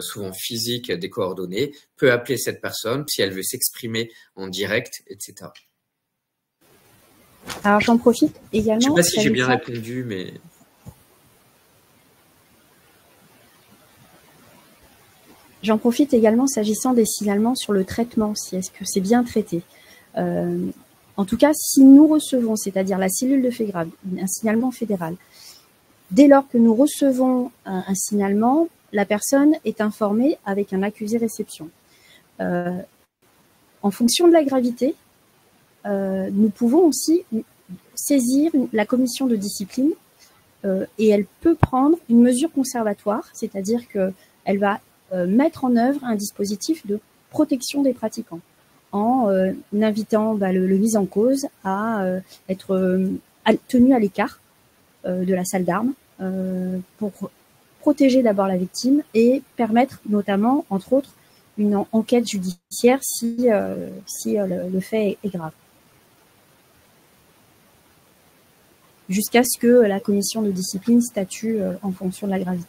souvent physique des coordonnées, peut appeler cette personne si elle veut s'exprimer en direct, etc. Alors, j'en profite également. Je ne sais pas si j'ai bien répondu, mais... J'en profite également s'agissant des signalements sur le traitement, si est-ce que c'est bien traité. En tout cas, si nous recevons, c'est-à-dire la cellule de faits graves, un signalement fédéral, dès lors que nous recevons un signalement, la personne est informée avec un accusé-réception. En fonction de la gravité, nous pouvons aussi saisir la commission de discipline et elle peut prendre une mesure conservatoire, c'est-à-dire qu'elle va mettre en œuvre un dispositif de protection des pratiquants en invitant le mis en cause à être tenu à l'écart de la salle d'armes pour protéger d'abord la victime et permettre notamment, entre autres, une enquête judiciaire si le fait est grave. Jusqu'à ce que la commission de discipline statue en fonction de la gravité.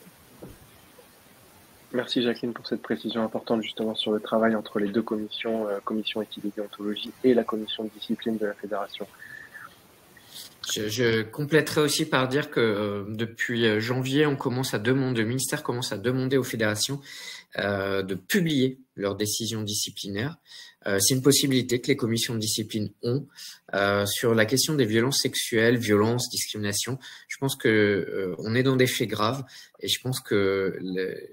Merci Jacqueline pour cette précision importante justement sur le travail entre les deux commissions, commission éthique et déontologie et la commission de discipline de la fédération. Je compléterai aussi par dire que depuis janvier, le ministère commence à demander aux fédérations de publier leurs décisions disciplinaires. C'est une possibilité que les commissions de discipline ont sur la question des violences sexuelles, violences, discrimination. Je pense que on est dans des faits graves et je pense que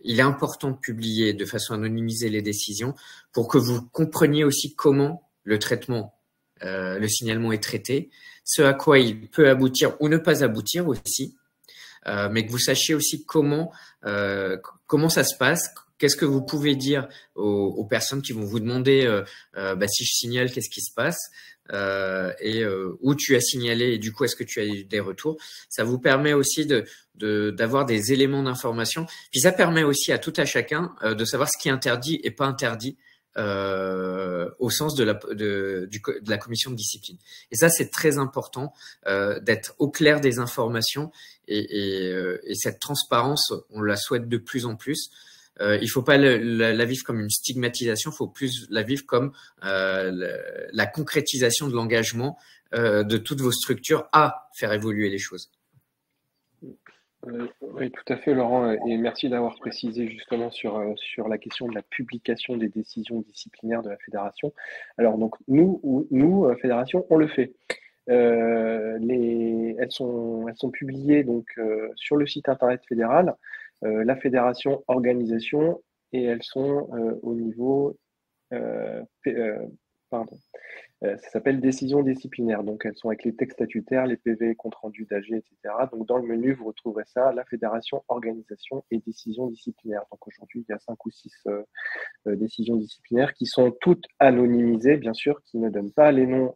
il est important de publier de façon anonymisée les décisions pour que vous compreniez aussi comment le traitement, le signalement est traité, ce à quoi il peut aboutir ou ne pas aboutir aussi, mais que vous sachiez aussi comment ça se passe. Qu'est-ce que vous pouvez dire aux personnes qui vont vous demander si je signale, qu'est-ce qui se passe et où tu as signalé et du coup est-ce que tu as eu des retours. Ça vous permet aussi d'avoir des éléments d'information. Puis ça permet aussi à tout à chacun de savoir ce qui est interdit et pas interdit au sens de la commission de discipline. Et ça, c'est très important d'être au clair des informations et cette transparence, on la souhaite de plus en plus. Il faut pas la vivre comme une stigmatisation, il faut plus la vivre comme la concrétisation de l'engagement de toutes vos structures à faire évoluer les choses. Oui, tout à fait, Laurent, et merci d'avoir précisé justement sur la question de la publication des décisions disciplinaires de la fédération. Alors donc nous fédération, on le fait. Elles sont publiées donc sur le site internet fédéral, la fédération organisation, et elles sont au niveau ça s'appelle décision disciplinaire. Donc, elles sont avec les textes statutaires, les PV, compte rendu d'AG, etc. Donc, dans le menu, vous retrouverez ça, la fédération, organisation et décision disciplinaire. Donc, aujourd'hui, il y a 5 ou 6 décisions disciplinaires qui sont toutes anonymisées, bien sûr, qui ne donnent pas les noms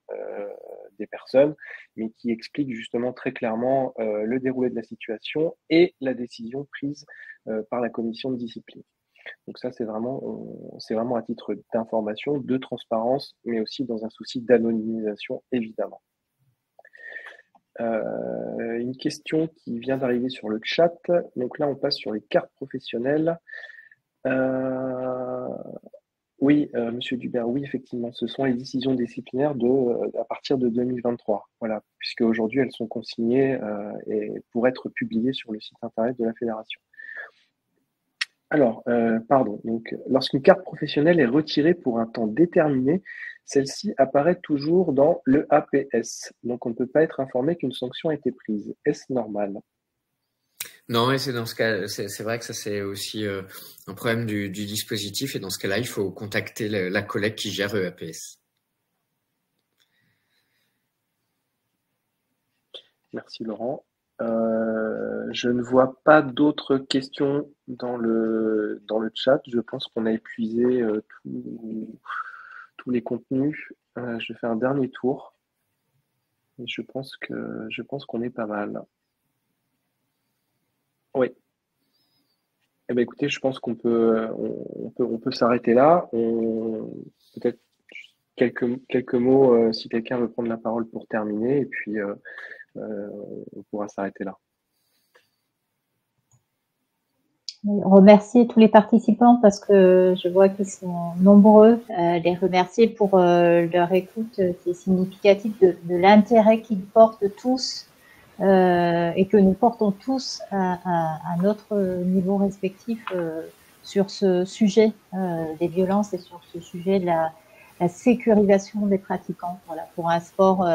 des personnes, mais qui expliquent justement très clairement le déroulé de la situation et la décision prise par la commission de discipline. Donc ça, c'est vraiment à titre d'information, de transparence, mais aussi dans un souci d'anonymisation, évidemment. Une question qui vient d'arriver sur le chat. Donc là, on passe sur les cartes professionnelles. Oui, Monsieur Dubert, oui, effectivement, ce sont les décisions disciplinaires à partir de 2023. Voilà, puisque aujourd'hui elles sont consignées et pour être publiées sur le site internet de la fédération. Alors, pardon. Donc, lorsqu'une carte professionnelle est retirée pour un temps déterminé, celle-ci apparaît toujours dans le APS. Donc, on ne peut pas être informé qu'une sanction a été prise. Est-ce normal? Non, et c'est dans ce cas, c'est vrai que ça c'est aussi un problème du dispositif, et dans ce cas-là, il faut contacter la collègue qui gère l'APS. Merci Laurent. Je ne vois pas d'autres questions dans le chat. Je pense qu'on a épuisé tous les contenus. Je fais un dernier tour. Et je pense qu'on est pas mal. Oui. Eh bien, écoutez, je pense qu'on peut s'arrêter là. Peut-être quelques mots si quelqu'un veut prendre la parole pour terminer, et puis on pourra s'arrêter là. Remercier tous les participants parce que je vois qu'ils sont nombreux. Les remercier pour leur écoute qui est significative de l'intérêt qu'ils portent tous et que nous portons tous à notre niveau respectif sur ce sujet des violences et sur ce sujet de la sécurisation des pratiquants. Voilà, pour un sport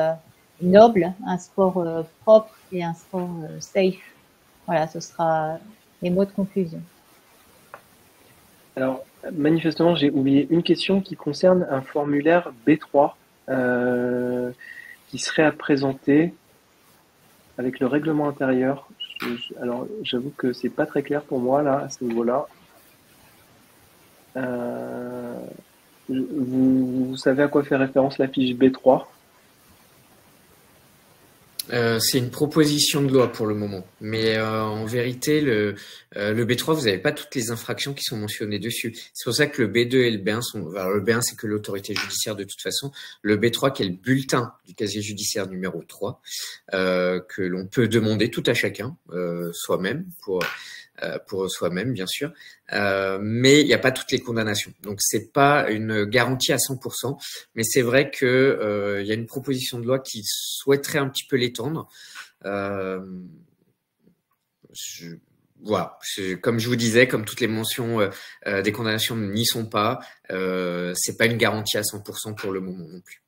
noble, un sport propre et un sport safe. Voilà, ce sera les mots de conclusion. Alors, manifestement, j'ai oublié une question qui concerne un formulaire B3 qui serait à présenter avec le règlement intérieur. Alors, j'avoue que c'est pas très clair pour moi là à ce niveau-là. Vous savez à quoi fait référence la fiche B3? C'est une proposition de loi pour le moment, mais en vérité, le B3, vous n'avez pas toutes les infractions qui sont mentionnées dessus. C'est pour ça que le B2 et le B1 sont. Alors, le B1, c'est que l'autorité judiciaire de toute façon. Le B3, qui est le bulletin du casier judiciaire numéro 3, que l'on peut demander tout à chacun, soi-même, pour soi-même, bien sûr. Mais il n'y a pas toutes les condamnations. Donc, c'est pas une garantie à 100%. Mais c'est vrai que il y a une proposition de loi qui souhaiterait un petit peu l'étendre. Voilà. Comme je vous disais, comme toutes les mentions des condamnations n'y sont pas, c'est pas une garantie à 100% pour le moment non plus.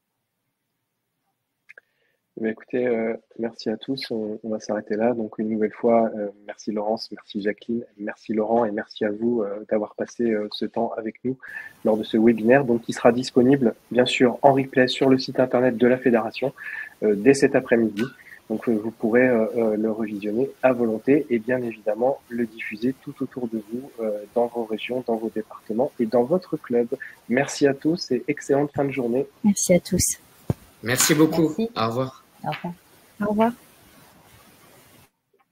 Eh bien, écoutez, merci à tous. On va s'arrêter là. Donc, une nouvelle fois, merci Laurence, merci Jacqueline, merci Laurent et merci à vous d'avoir passé ce temps avec nous lors de ce webinaire, donc qui sera disponible, bien sûr, en replay sur le site internet de la Fédération dès cet après-midi. Donc, vous pourrez le revisionner à volonté et bien évidemment le diffuser tout autour de vous, dans vos régions, dans vos départements et dans votre club. Merci à tous et excellente fin de journée. Merci à tous. Merci beaucoup. Merci. Au revoir. Au revoir. Au revoir.